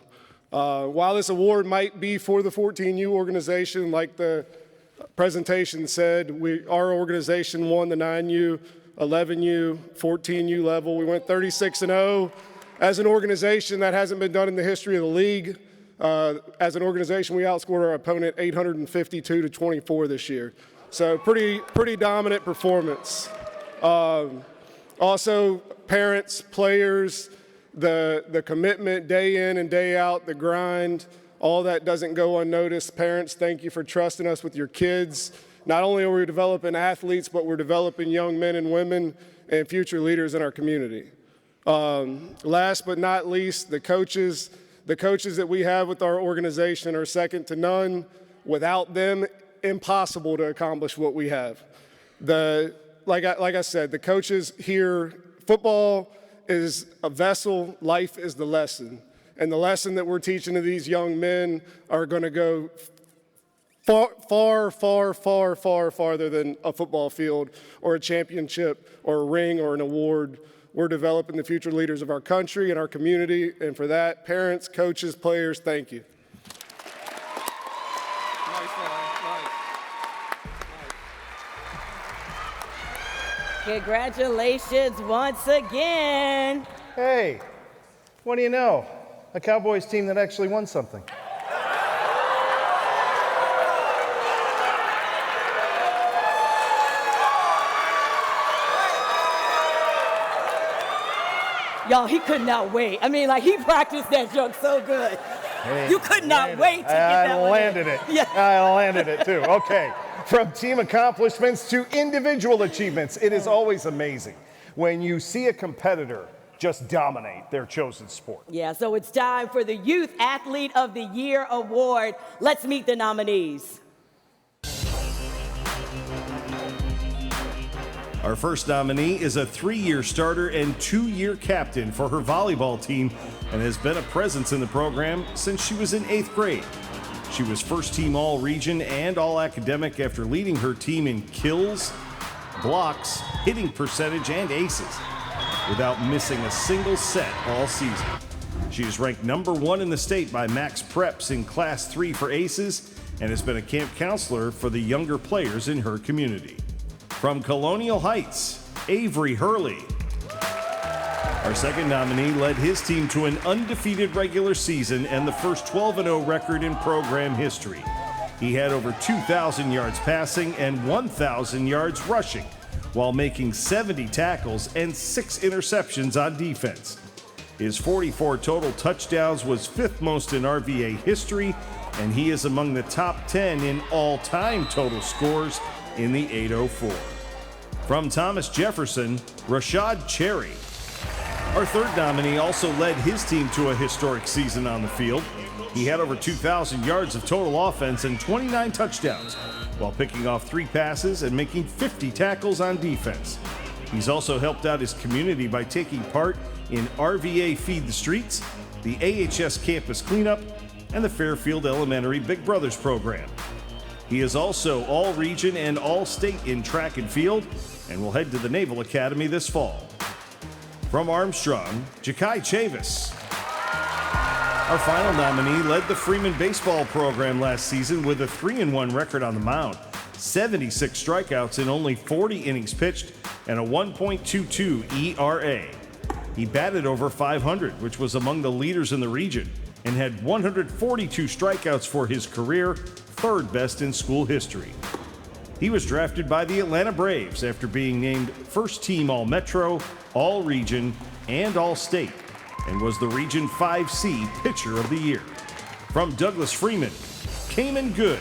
While this award might be for the 14U organization, like the presentation said, our organization won the 9U, 11U, 14U level. We went 36-0. As an organization, that hasn't been done in the history of the league. As an organization, we outscored our opponent 852-24 this year. So pretty dominant performance. Also, parents, players, the commitment day in and day out, the grind, all that doesn't go unnoticed. Parents, thank you for trusting us with your kids. Not only are we developing athletes, but we're developing young men and women and future leaders in our community. Last but not least, the coaches that we have with our organization are second to none. Without them, impossible to accomplish what we have. Like I said, the coaches here, football is a vessel, life is the lesson. And the lesson that we're teaching to these young men are going to go far farther than a football field or a championship or a ring or an award. We're developing the future leaders of our country and our community, and for that, parents, coaches, players, thank you. Congratulations once again. Hey, what do you know? A Cowboys team that actually won something. Y'all, he could not wait. I mean, like, he practiced that joke so good. You could not wait to get that one in. I landed it. Yeah. I landed it, too. Okay. From team accomplishments to individual achievements, it is always amazing when you see a competitor just dominate their chosen sport. Yeah, so it's time for the Youth Athlete of the Year award. Let's meet the nominees. Our first nominee is a 3-year starter and 2-year captain for her volleyball team and has been a presence in the program since she was in 8th grade. She was first team all-region and all-academic after leading her team in kills, blocks, hitting percentage, and aces without missing a single set all season. She is ranked number 1 in the state by Max Preps in Class 3 for aces and has been a camp counselor for the younger players in her community. From Colonial Heights, Avery Hurley. Our second nominee led his team to an undefeated regular season and the first 12-0 record in program history. He had over 2,000 yards passing and 1,000 yards rushing, while making 70 tackles and 6 interceptions on defense. His 44 total touchdowns was 5th most in RVA history, and he is among the top 10 in all-time total scores in the 804. From Thomas Jefferson, Rashad Cherry. Our third nominee also led his team to a historic season on the field. He had over 2,000 yards of total offense and 29 touchdowns, while picking off 3 passes and making 50 tackles on defense. He's also helped out his community by taking part in RVA Feed the Streets, the AHS Campus Cleanup, and the Fairfield Elementary Big Brothers program. He is also all-region and all-state in track and field and will head to the Naval Academy this fall. From Armstrong, Ja'Kai Chavis. Our final nominee led the Freeman baseball program last season with a 3-1 record on the mound, 76 strikeouts in only 40 innings pitched, and a 1.22 ERA. He batted over 500, which was among the leaders in the region, and had 142 strikeouts for his career, 3rd best in school history. He was drafted by the Atlanta Braves after being named first team All-Metro, All-Region, and All-State, and was the Region 5C Pitcher of the Year. From Douglas Freeman, Cayman Good.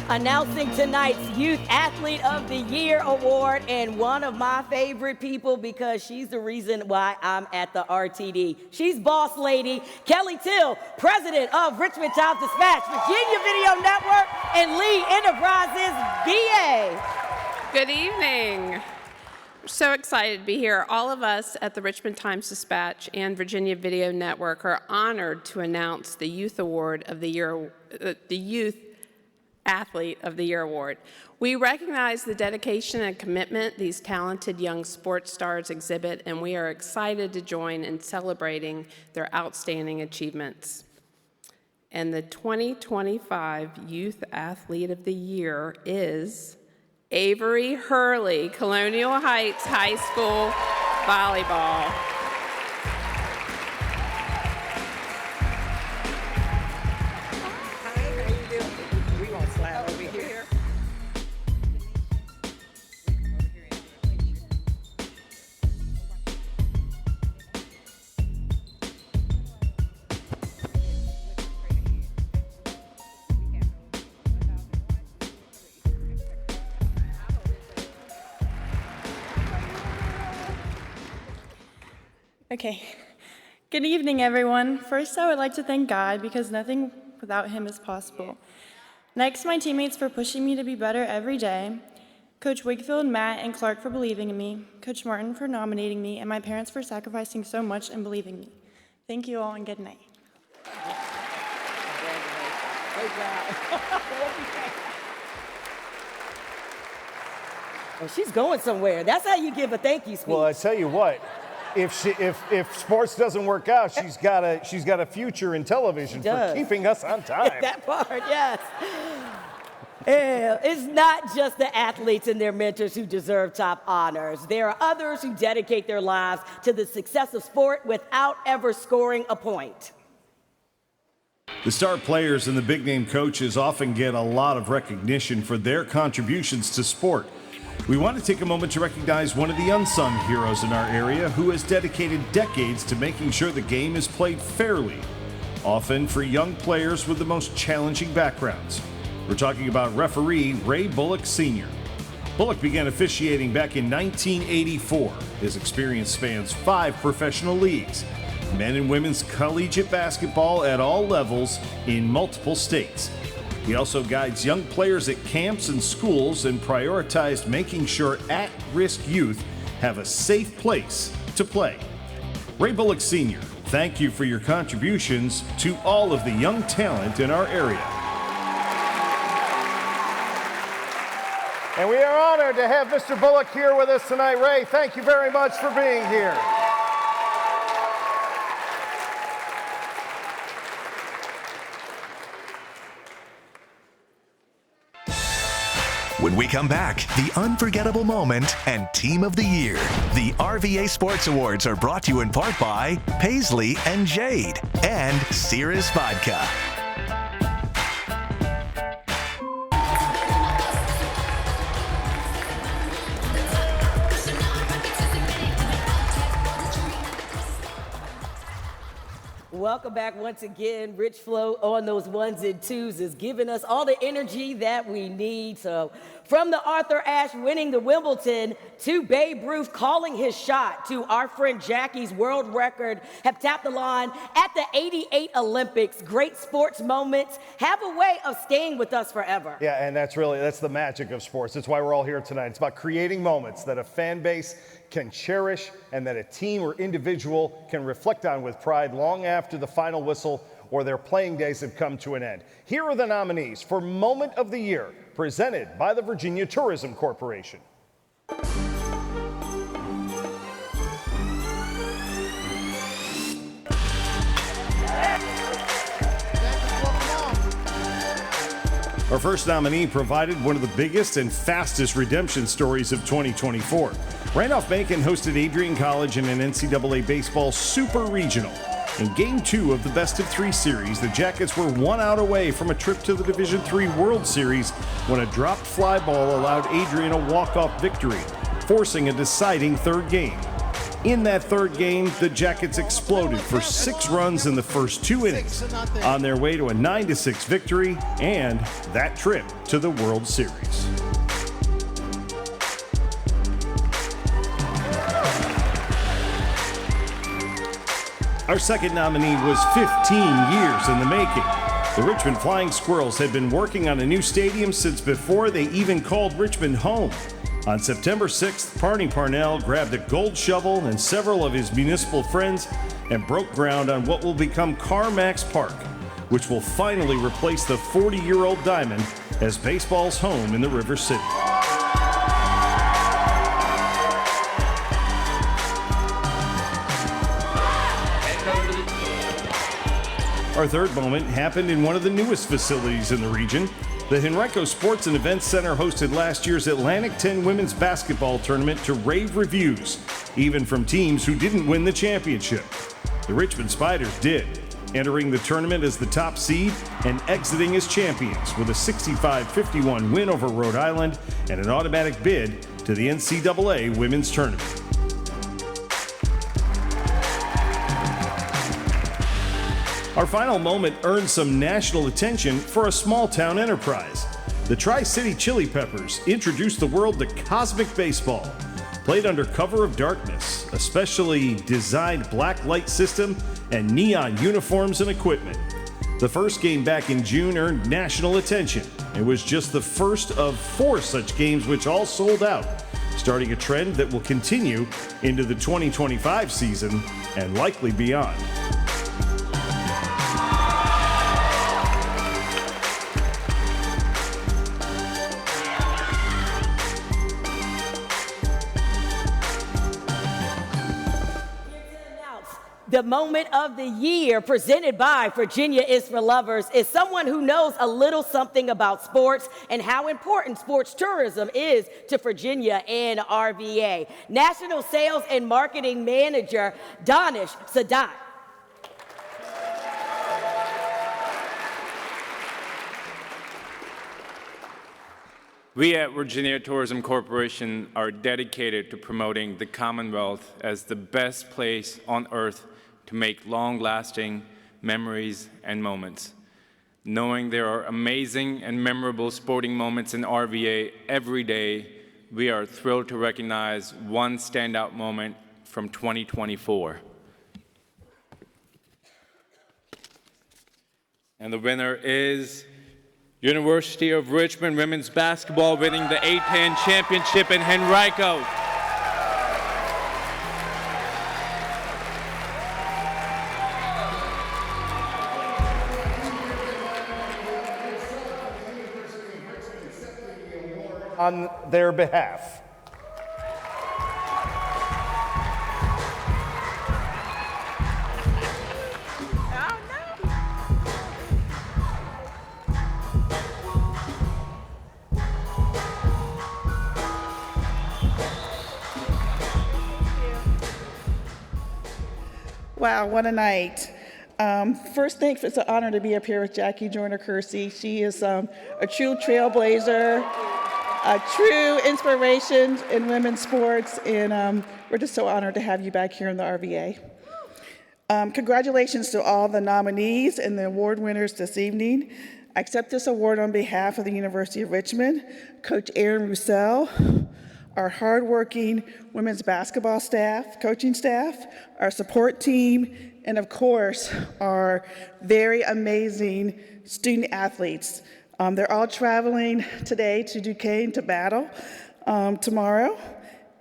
Announcing tonight's Youth Athlete of the Year award, and one of my favorite people because she's the reason why I'm at the RTD. She's boss lady, Kelly Till, president of Richmond Times-Dispatch, Virginia Video Network, and Lee Enterprises VA. Good evening. We're so excited to be here. All of us at the Richmond Times-Dispatch and Virginia Video Network are honored to announce the Youth Award of the Year, the Youth Athlete of the Year Award. We recognize the dedication and commitment these talented young sports stars exhibit, and we are excited to join in celebrating their outstanding achievements. And the 2025 Youth Athlete of the Year is Avery Hurley, Colonial Heights High School volleyball. Okay. Good evening, everyone. First, I would like to thank God because nothing without Him is possible. Next, my teammates for pushing me to be better every day. Coach Wakefield, Matt, and Clark for believing in me. Coach Martin for nominating me, and my parents for sacrificing so much and believing in me. Thank you all, and good night. Oh, she's going somewhere. That's how you give a thank you speech. Well, I tell you what, if sports doesn't work out, she's got a future in television for keeping us on time. That part, yes. It's not just the athletes and their mentors who deserve top honors. There are others who dedicate their lives to the success of sport without ever scoring a point. The star players and the big-name coaches often get a lot of recognition for their contributions to sport. We want to take a moment to recognize one of the unsung heroes in our area who has dedicated decades to making sure the game is played fairly, often for young players with the most challenging backgrounds. We're talking about referee Ray Bullock Sr. Bullock began officiating back in 1984. His experience spans 5 professional leagues, men and women's collegiate basketball at all levels in multiple states. He also guides young players at camps and schools and prioritized making sure at-risk youth have a safe place to play. Ray Bullock Sr., thank you for your contributions to all of the young talent in our area. And we are honored to have Mr. Bullock here with us tonight. Ray, thank you very much for being here. When we come back, the unforgettable moment and team of the year. The RVA Sports Awards are brought to you in part by Paisley and Jade and Cirrus Vodka. Welcome back once again. Rich Flow on those ones and twos is giving us all the energy that we need. So from the Arthur Ashe winning the Wimbledon to Babe Ruth calling his shot to our friend Jackie's world record heptathlon at the '88 Olympics. Great sports moments have a way of staying with us forever. Yeah, and that's the magic of sports. That's why we're all here tonight. It's about creating moments that a fan base can cherish and that a team or individual can reflect on with pride long after the final whistle or their playing days have come to an end. Here are the nominees for Moment of the Year, presented by the Virginia Tourism Corporation. Our first nominee provided one of the biggest and fastest redemption stories of 2024. Randolph-Macon hosted Adrian College in an NCAA baseball super regional. In Game 2 of the best-of-3 series, the Jackets were 1 out away from a trip to the Division III World Series when a dropped fly ball allowed Adrian a walk-off victory, forcing a deciding third game. In that third game, the Jackets exploded for 6 runs in the first 2 innings, on their way to a 9-6 victory and that trip to the World Series. Our second nominee was 15 years in the making. The Richmond Flying Squirrels had been working on a new stadium since before they even called Richmond home. On September 6th, Parney Parnell grabbed a gold shovel and several of his municipal friends and broke ground on what will become CarMax Park, which will finally replace the 40-year-old diamond as baseball's home in the River City. Our third moment happened in one of the newest facilities in the region. The Henrico Sports and Events Center hosted last year's Atlantic 10 women's basketball tournament to rave reviews, even from teams who didn't win the championship. The Richmond Spiders did, entering the tournament as the top seed and exiting as champions with a 65-51 win over Rhode Island and an automatic bid to the NCAA Women's Tournament. Our final moment earned some national attention for a small-town enterprise. The Tri-City Chili Peppers introduced the world to Cosmic Baseball, played under cover of darkness, a specially designed black light system, and neon uniforms and equipment. The first game back in June earned national attention. It was just the first of 4 such games which all sold out, starting a trend that will continue into the 2025 season and likely beyond. The moment of the year presented by Virginia is for Lovers is someone who knows a little something about sports and how important sports tourism is to Virginia and RVA. National Sales and Marketing Manager Danish Sadat. We at Virginia Tourism Corporation are dedicated to promoting the Commonwealth as the best place on earth to make long-lasting memories and moments. Knowing there are amazing and memorable sporting moments in RVA every day, we are thrilled to recognize one standout moment from 2024. And the winner is University of Richmond women's basketball, winning the A-10 championship in Henrico. On their behalf. Wow, what a night. First, thanks. It's an honor to be up here with Jackie Joyner-Kersee. She is a true trailblazer, a true inspiration in women's sports, and we're just so honored to have you back here in the RVA. Congratulations to all the nominees and the award winners this evening. I accept this award on behalf of the University of Richmond, Coach Aaron Roussel, our hardworking women's basketball staff, coaching staff, our support team, and of course, our very amazing student athletes. They're all traveling today to Duquesne to battle tomorrow.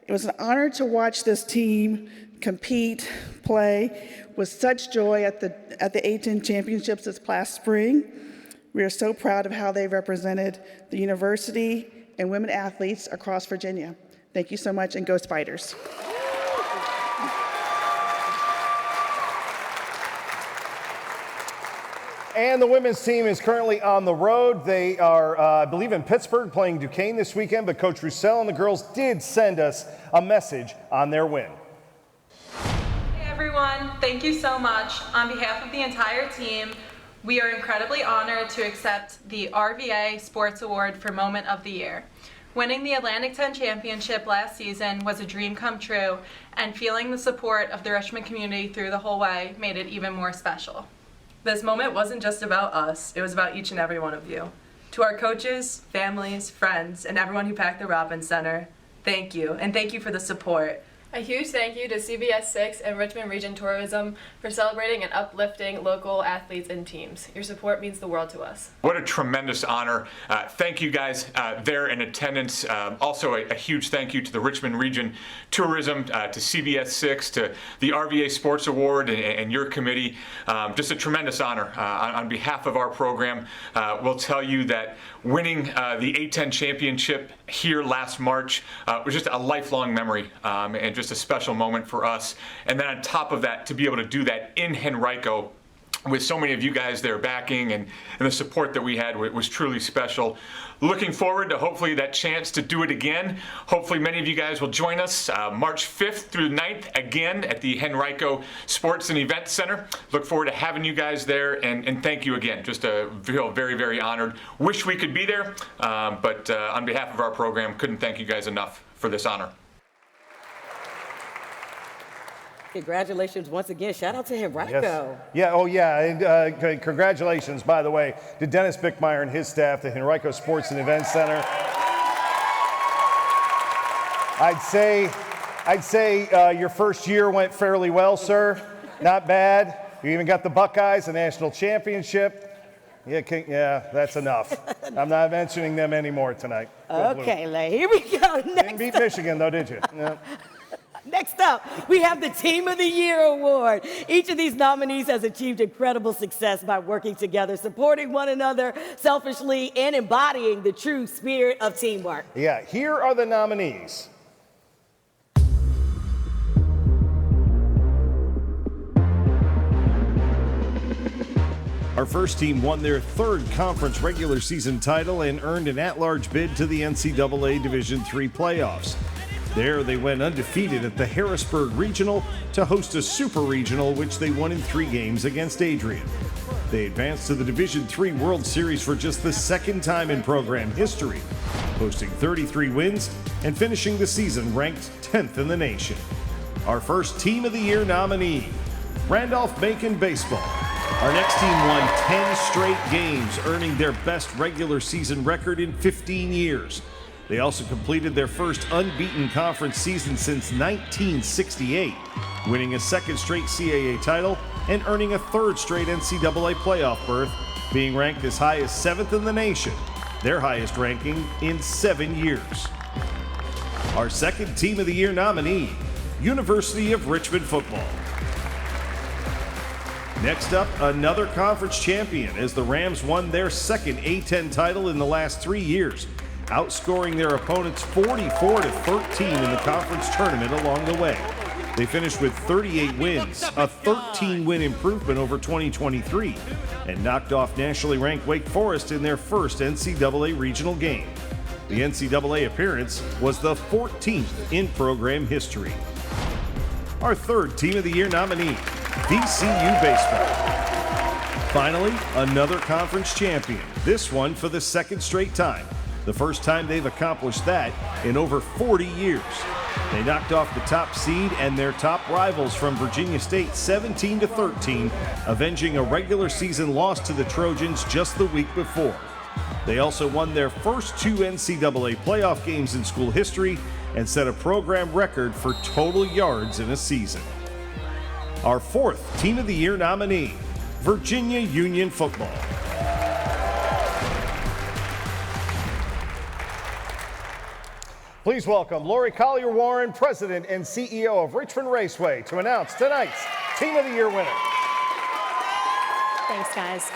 It was an honor to watch this team compete, play with such joy at the A-10 championships this past spring. We are so proud of how they represented the university and women athletes across Virginia. Thank you so much, and go Spiders. And the women's team is currently on the road. They are, I believe, in Pittsburgh playing Duquesne this weekend, but Coach Roussel and the girls did send us a message on their win. Hey everyone, thank you so much. On behalf of the entire team, we are incredibly honored to accept the RVA Sports Award for Moment of the Year. Winning the Atlantic 10 Championship last season was a dream come true, and feeling the support of the Richmond community through the whole way made it even more special. This moment wasn't just about us, it was about each and every one of you. To our coaches, families, friends, and everyone who packed the Robins Center, thank you, and thank you for the support. A huge thank you to CBS 6 and Richmond Region Tourism for celebrating and uplifting local athletes and teams. Your support means the world to us. What a tremendous honor. Thank you guys there in attendance. Also a huge thank you to the Richmond Region Tourism, to CBS 6, to the RVA Sports Award and your committee. Just a tremendous honor. On behalf of our program, we'll tell you that winning the A-10 championship here last March was just a lifelong memory, and just a special moment for us. And then on top of that, to be able to do that in Henrico with so many of you guys there backing and the support that we had was truly special. Looking forward to hopefully that chance to do it again. Hopefully many of you guys will join us March 5th through 9th again at the Henrico Sports and Events Center. Look forward to having you guys there, and thank you again. Just feel very, very honored. Wish we could be there, but on behalf of our program, couldn't thank you guys enough for this honor. Congratulations once again. Shout out to Henrico. Yes. Yeah, oh yeah, and congratulations, by the way, to Dennis Bickmeyer and his staff, the Henrico Sports and Events Center. I'd say your first year went fairly well, sir. Not bad. You even got the Buckeyes, a national championship. Yeah, that's enough. I'm not mentioning them anymore tonight. Okay, here we go. Next Didn't beat Michigan, though, did you? No. Next up, we have the Team of the Year Award. Each of these nominees has achieved incredible success by working together, supporting one another selfishly, and embodying the true spirit of teamwork. Yeah, here are the nominees. Our first team won their third conference regular season title and earned an at-large bid to the NCAA Division III playoffs. There, they went undefeated at the Harrisburg Regional to host a Super Regional, which they won in 3 games against Adrian. They advanced to the Division III World Series for just the second time in program history, posting 33 wins and finishing the season ranked 10th in the nation. Our first Team of the Year nominee, Randolph-Macon Baseball. Our next team won 10 straight games, earning their best regular season record in 15 years. They also completed their first unbeaten conference season since 1968, winning a second straight CAA title and earning a third straight NCAA playoff berth, being ranked as high as 7th in the nation, their highest ranking in 7 years. Our second Team of the Year nominee, University of Richmond football. Next up, another conference champion as the Rams won their second A-10 title in the last 3 years, outscoring their opponents 44-13 in the conference tournament along the way. They finished with 38 wins, a 13-win improvement over 2023, and knocked off nationally ranked Wake Forest in their first NCAA regional game. The NCAA appearance was the 14th in program history. Our third Team of the Year nominee, VCU Baseball. Finally, another conference champion, this one for the second straight time, the first time they've accomplished that in over 40 years. They knocked off the top seed and their top rivals from Virginia State 17-13, avenging a regular season loss to the Trojans just the week before. They also won their first 2 NCAA playoff games in school history and set a program record for total yards in a season. Our fourth Team of the Year nominee, Virginia Union Football. Please welcome Lori Collier-Warren, President and CEO of Richmond Raceway, to announce tonight's Team of the Year winner. Thanks, guys.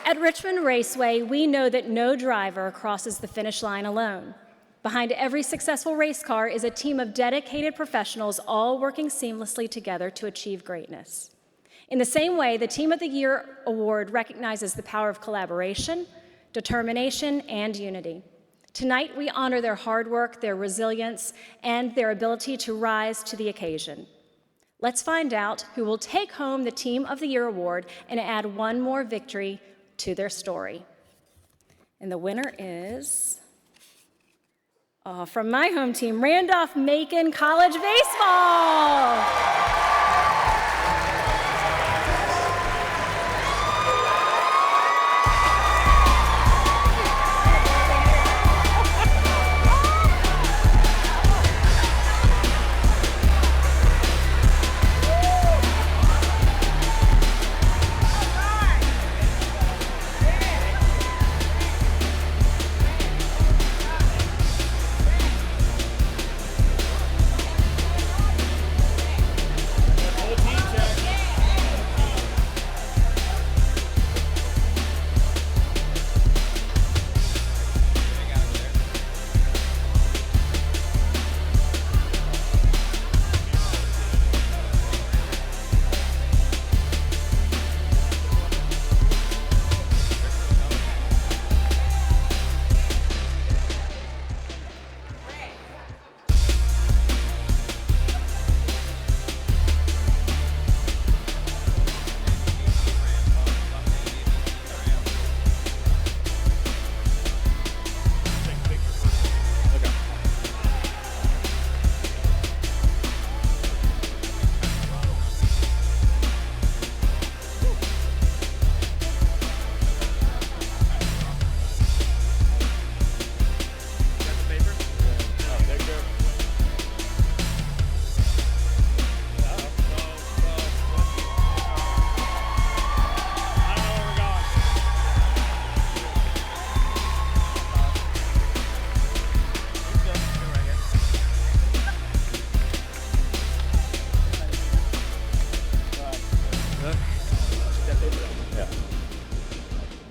At Richmond Raceway, we know that no driver crosses the finish line alone. Behind every successful race car is a team of dedicated professionals, all working seamlessly together to achieve greatness. In the same way, the Team of the Year award recognizes the power of collaboration, determination, and unity. Tonight, we honor their hard work, their resilience, and their ability to rise to the occasion. Let's find out who will take home the Team of the Year award and add one more victory to their story. And the winner is, from my home team, Randolph-Macon College Baseball.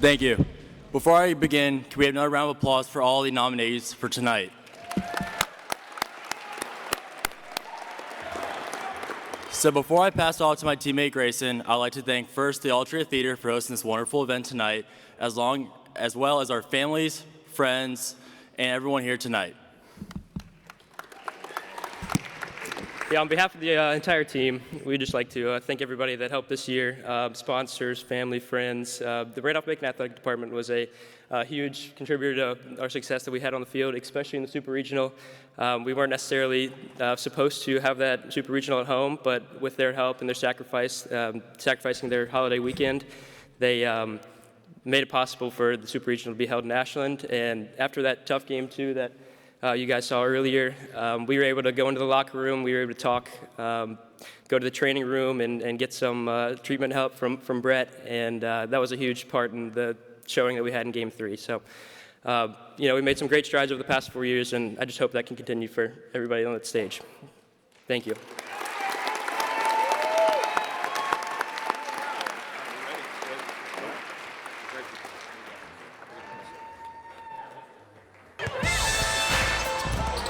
Thank you. Before I begin, can we have another round of applause for all the nominees for tonight? So before I pass it off to my teammate Grayson, I'd like to thank first the Altria Theater for hosting this wonderful event tonight, as well as our families, friends, and everyone here tonight. Yeah, on behalf of the entire team, we'd just like to thank everybody that helped this year, sponsors, family, friends. The Randolph-Macon Athletic Department was a huge contributor to our success that we had on the field, especially in the Super Regional. We weren't necessarily supposed to have that Super Regional at home, but with their help and their sacrificing their holiday weekend, they made it possible for the Super Regional to be held in Ashland. And after that tough game, too, that you guys saw earlier, we were able to go into the locker room, we were able to talk, go to the training room and get some treatment help from Brett, and that was a huge part in the showing that we had in Game 3. So, we made some great strides over the past 4 years, and I just hope that can continue for everybody on that stage. Thank you.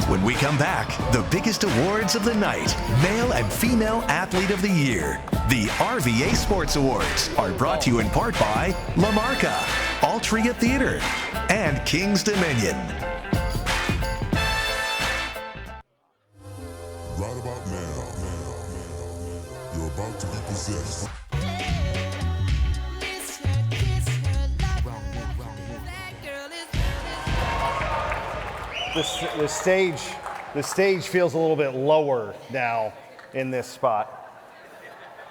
When we come back, the biggest awards of the night, Male and Female Athlete of the Year. The RVA Sports Awards are brought to you in part by La Marca, Altria Theater, and King's Dominion. Right about now, you're about to be possessed. The stage feels a little bit lower now in this spot.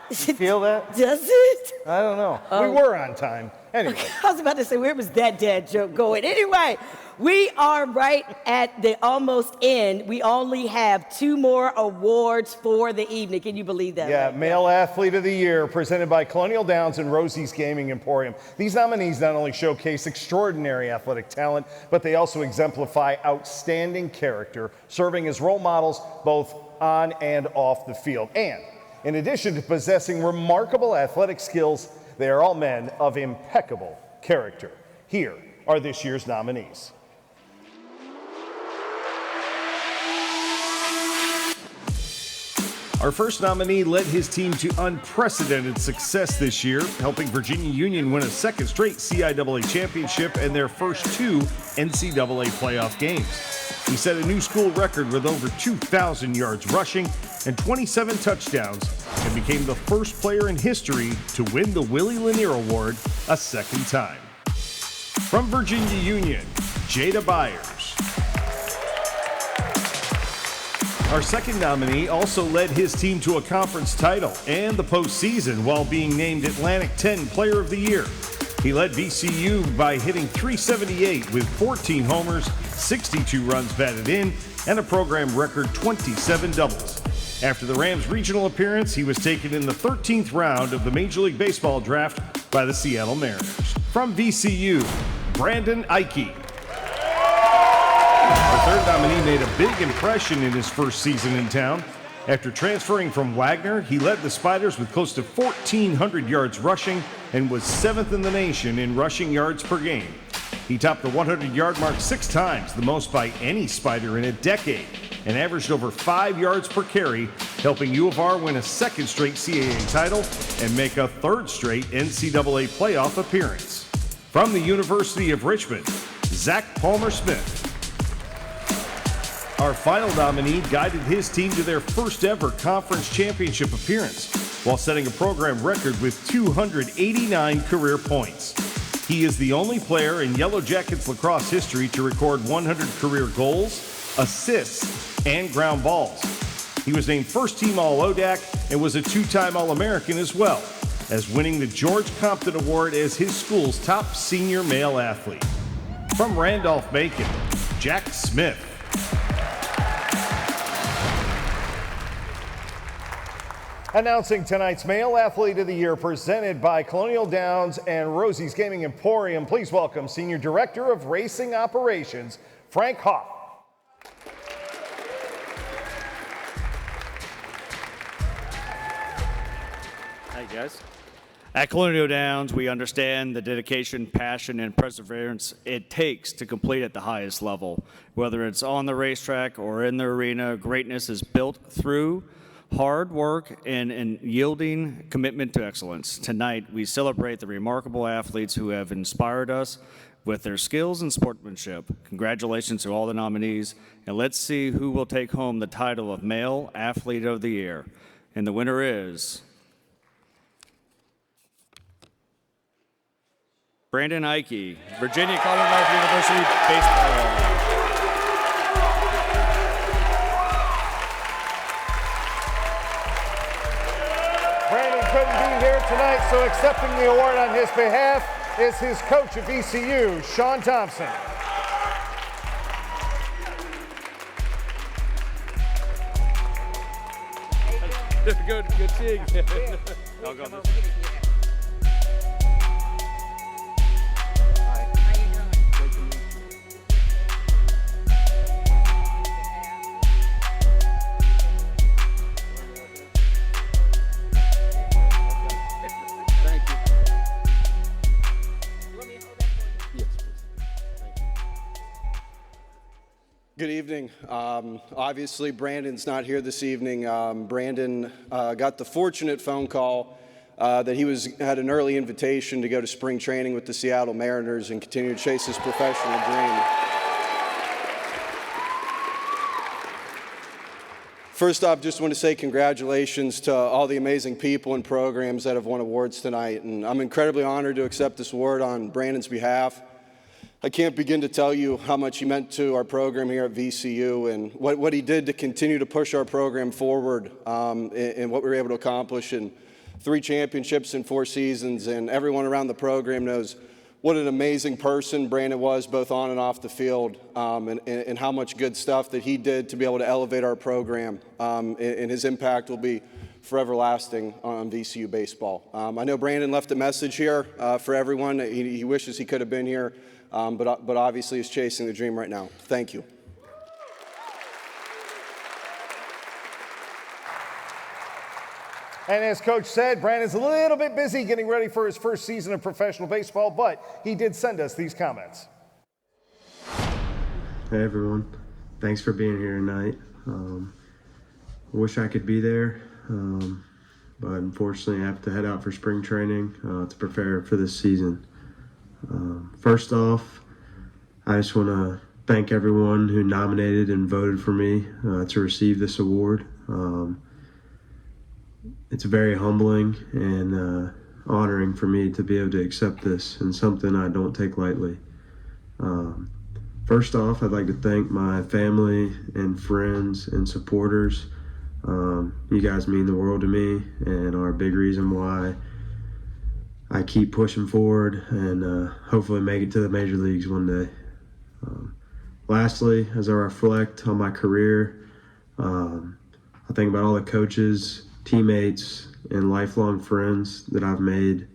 You feel that? Does it? I don't know. We were on time. Anyway. I was about to say, where was that dad joke going? Anyway, we are right at the almost end. We only have 2 more awards for the evening. Can you believe that? Yeah, right? Male Athlete of the Year, presented by Colonial Downs and Rosie's Gaming Emporium. These nominees not only showcase extraordinary athletic talent, but they also exemplify outstanding character, serving as role models both on and off the field. And in addition to possessing remarkable athletic skills, they are all men of impeccable character. Here are this year's nominees. Our first nominee led his team to unprecedented success this year, helping Virginia Union win a second straight CIAA championship and their first 2 NCAA playoff games. He set a new school record with over 2,000 yards rushing and 27 touchdowns and became the first player in history to win the Willie Lanier Award a second time. From Virginia Union, Jada Byers. Our second nominee also led his team to a conference title and the postseason while being named Atlantic 10 Player of the Year. He led VCU by hitting .378 with 14 homers, 62 runs batted in, and a program record 27 doubles. After the Rams' regional appearance, he was taken in the 13th round of the Major League Baseball draft by the Seattle Mariners. From VCU, Brandon Ike. Our third nominee made a big impression in his first season in town. After transferring from Wagner, he led the Spiders with close to 1,400 yards rushing and was 7th in the nation in rushing yards per game. He topped the 100-yard mark 6 times, the most by any Spider in a decade, and averaged over 5 yards per carry, helping U of R win a second straight CAA title and make a third straight NCAA playoff appearance. From the University of Richmond, Zach Palmer-Smith. Our final nominee guided his team to their first ever conference championship appearance while setting a program record with 289 career points. He is the only player in Yellow Jackets lacrosse history to record 100 career goals, assists, and ground balls. He was named first team All-ODAC and was a 2-time All-American as well, as winning the George Compton Award as his school's top senior male athlete. From Randolph-Macon, Jack Smith. Announcing tonight's Male Athlete of the Year, presented by Colonial Downs and Rosie's Gaming Emporium. Please welcome Senior Director of Racing Operations, Frank Hoff. Hi, guys. At Colonial Downs, we understand the dedication, passion, and perseverance it takes to complete at the highest level. Whether it's on the racetrack or in the arena, greatness is built through, hard work, and yielding commitment to excellence. Tonight, we celebrate the remarkable athletes who have inspired us with their skills and sportsmanship. Congratulations to all the nominees, and let's see who will take home the title of Male Athlete of the Year. And the winner is Brandon Ike, Virginia Commonwealth University Baseball. Couldn't be here tonight, so accepting the award on his behalf is his coach at VCU, Sean Thompson. Good seeing you. I'll go this way. Good evening. Obviously, Brandon's not here this evening. Brandon got the fortunate phone call that he had an early invitation to go to spring training with the Seattle Mariners and continue to chase his professional dream. First off, just want to say congratulations to all the amazing people and programs that have won awards tonight, and I'm incredibly honored to accept this award on Brandon's behalf. I can't begin to tell you how much he meant to our program here at VCU and what he did to continue to push our program forward and what we were able to accomplish in 3 championships in 4 seasons. And everyone around the program knows what an amazing person Brandon was, both on and off the field, and how much good stuff that he did to be able to elevate our program. And his impact will be forever lasting on VCU baseball. I know Brandon left a message here for everyone. He wishes he could have been here. But obviously is chasing the dream right now. Thank you. And as Coach said, Brandon's a little bit busy getting ready for his first season of professional baseball, but he did send us these comments. Hey everyone, thanks for being here tonight. Wish I could be there, but unfortunately I have to head out for spring training to prepare for this season. First off, I just want to thank everyone who nominated and voted for me to receive this award. It's very humbling and honoring for me to be able to accept this, and something I don't take lightly. First off, I'd like to thank my family and friends and supporters. You guys mean the world to me and are a big reason why I keep pushing forward and hopefully make it to the major leagues one day. Lastly, as I reflect on my career, I think about all the coaches, teammates, and lifelong friends that I've made.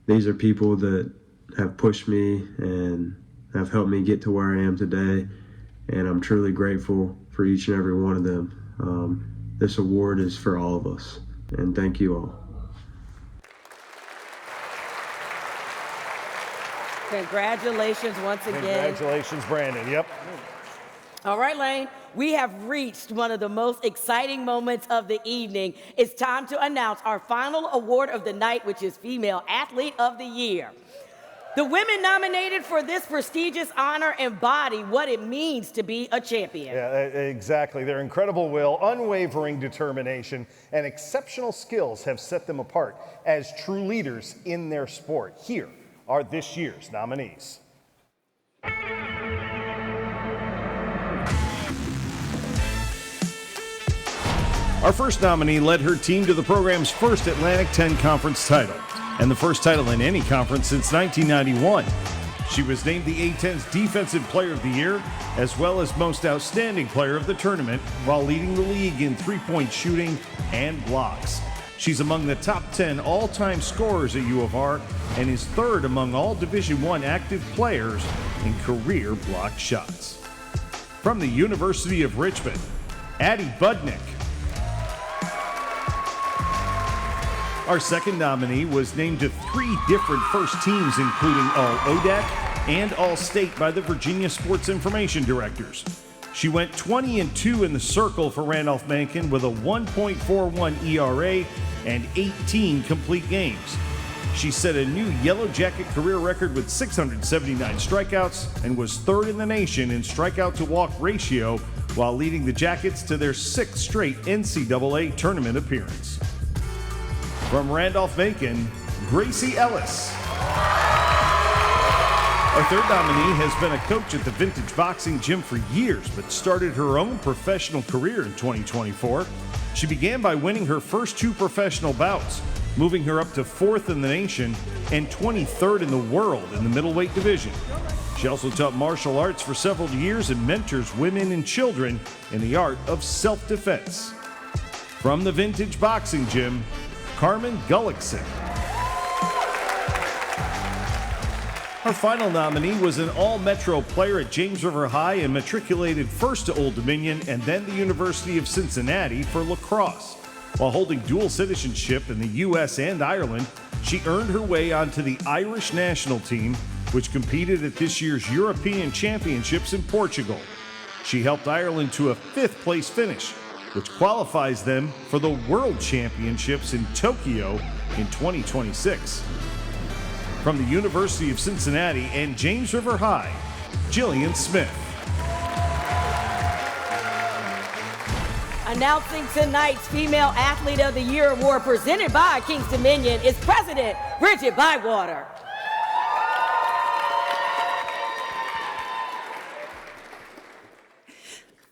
These are people that have pushed me and have helped me get to where I am today, and I'm truly grateful for each and every one of them. This award is for all of us, and thank you all. Congratulations once again. Congratulations, Brandon. Yep. All right, Lane, we have reached one of the most exciting moments of the evening. It's time to announce our final award of the night, which is Female Athlete of the Year. The women nominated for this prestigious honor embody what it means to be a champion. Yeah, exactly. Their incredible will, unwavering determination, and exceptional skills have set them apart as true leaders in their sport. Here are this year's nominees. Our first nominee led her team to the program's first Atlantic 10 Conference title, and the first title in any conference since 1991. She was named the A-10's Defensive Player of the Year, as well as Most Outstanding Player of the tournament, while leading the league in three-point shooting and blocks. She's among the top 10 all-time scorers at U of R and is third among all Division I active players in career blocked shots. From the University of Richmond, Addie Budnick. Our second nominee was named to 3 different first teams, including All-ODAC and All-State by the Virginia Sports Information Directors. She went 20-2 in the circle for Randolph-Macon with a 1.41 ERA and 18 complete games. She set a new Yellow Jacket career record with 679 strikeouts and was third in the nation in strikeout-to-walk ratio while leading the Jackets to their 6th straight NCAA tournament appearance. From Randolph-Macon, Gracie Ellis. Our third nominee has been a coach at the Vintage Boxing Gym for years, but started her own professional career in 2024. She began by winning her first 2 professional bouts, moving her up to 4th in the nation and 23rd in the world in the middleweight division. She also taught martial arts for several years and mentors women and children in the art of self-defense. From the Vintage Boxing Gym, Carmen Gullickson. Our final nominee was an all-Metro player at James River High and matriculated first to Old Dominion and then the University of Cincinnati for lacrosse. While holding dual citizenship in the U.S. and Ireland, she earned her way onto the Irish national team, which competed at this year's European Championships in Portugal. She helped Ireland to a 5th-place finish, which qualifies them for the World Championships in Tokyo in 2026. From the University of Cincinnati and James River High, Jillian Smith. Announcing tonight's Female Athlete of the Year award presented by Kings Dominion is President Bridget Bywater.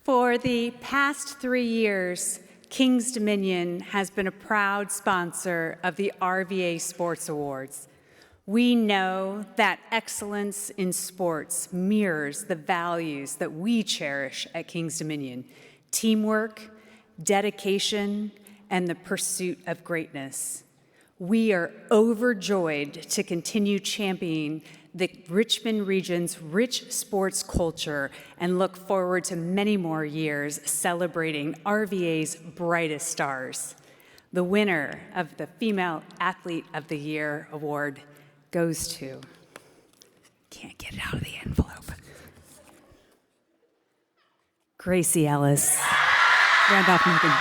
For the past 3 years, Kings Dominion has been a proud sponsor of the RVA Sports Awards. We know that excellence in sports mirrors the values that we cherish at Kings Dominion: teamwork, dedication, and the pursuit of greatness. We are overjoyed to continue championing the Richmond region's rich sports culture and look forward to many more years celebrating RVA's brightest stars. The winner of the Female Athlete of the Year award goes to, can't get it out of the envelope, Gracie Ellis, Randolph-Macon.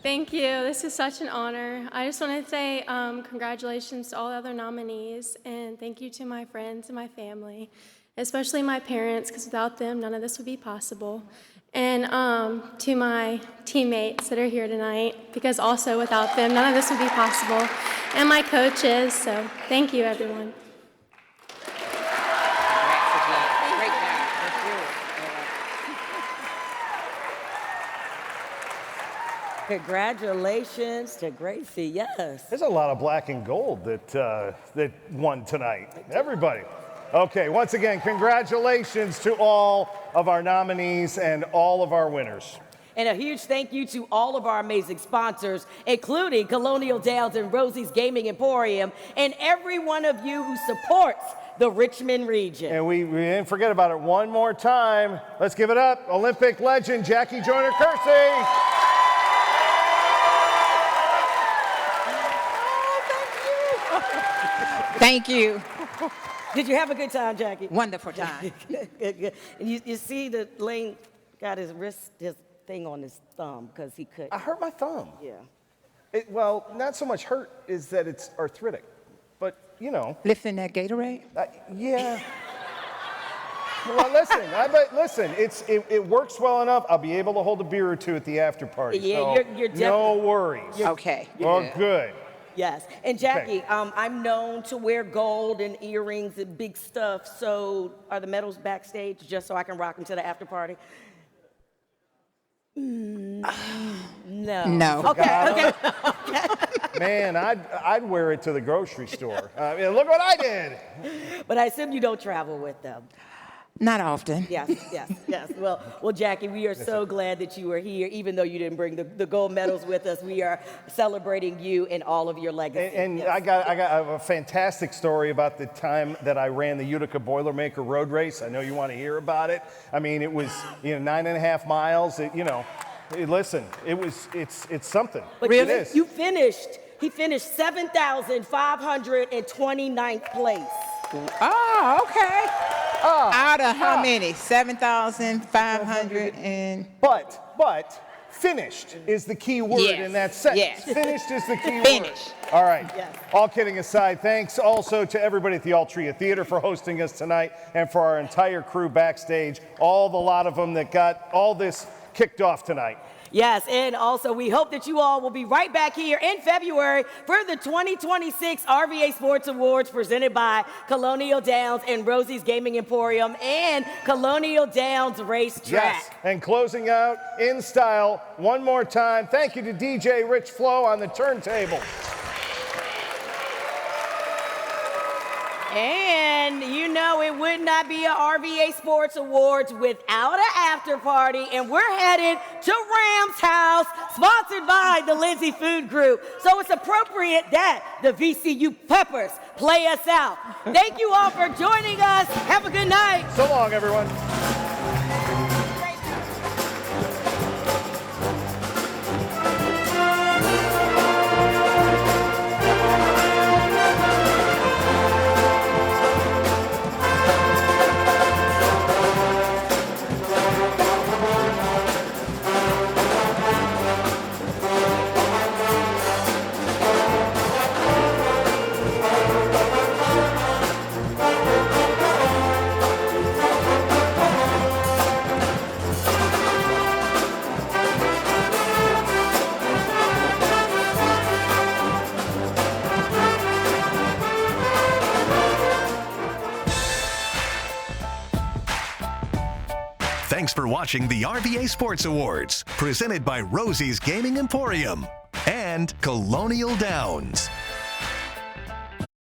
Thank you. This is such an honor. I just want to say congratulations to all the other nominees, and thank you to my friends and my family, especially my parents, because without them, none of this would be possible. And to my teammates that are here tonight, because also without them, none of this would be possible. And my coaches, so thank you, everyone. Congratulations to Gracie, yes. There's a lot of black and gold that won tonight. Everybody. Okay, once again, congratulations to all of our nominees and all of our winners. And a huge thank you to all of our amazing sponsors, including Colonial Downs and Rosie's Gaming Emporium, and every one of you who supports the Richmond region. And we didn't forget about it one more time. Let's give it up. Olympic legend Jackie Joyner-Kersey. Thank you. Did you have a good time, Jackie? Wonderful time. Good. And you see that Lane got his wrist, his thing on his thumb because he couldn't. I hurt my thumb. Yeah. Well, not so much hurt is that it's arthritic, but you know. Lifting that Gatorade? Yeah. Well, listen, it works well enough. I'll be able to hold a beer or two at the after party. Yeah, so you're definitely. No worries. Okay. Oh, good. Yes, and Jackie, I'm known to wear gold and earrings and big stuff, so are the medals backstage just so I can rock them to the after party? No. No. Okay. Man, I'd wear it to the grocery store. Look what I did. But I assume you don't travel with them. Not often. Yes, yes, yes. Well, Jackie, we are so glad that you are here, even though you didn't bring the gold medals with us. We are celebrating you and all of your legacy. And yes. I got a fantastic story about the time that I ran the Utica Boilermaker Road Race. I know you want to hear about it. I mean, it was 9.5 miles. Listen, it's something. But it is. He finished 7,529th place. Oh, okay. Out of how many? 7,500 and... But finished is the key word in that sentence. Yes. Finished is the key Finish. word. All right. Yes. All kidding aside, thanks also to everybody at the Altria Theater for hosting us tonight and for our entire crew backstage, a lot of them that got all this kicked off tonight. Yes, and also we hope that you all will be right back here in February for the 2026 RVA Sports Awards presented by Colonial Downs and Rosie's Gaming Emporium and Colonial Downs Racetrack. Yes, and closing out in style one more time, thank you to DJ Rich Flo on the turntable. And it would not be a RVA Sports Awards without an after party, and we're headed to Ram's house, sponsored by the Lindsay Food Group. So it's appropriate that the VCU Peppers play us out. Thank you all for joining us. Have a good night. So long, everyone. Thanks for watching the RVA Sports Awards, presented by Rosie's Gaming Emporium and Colonial Downs.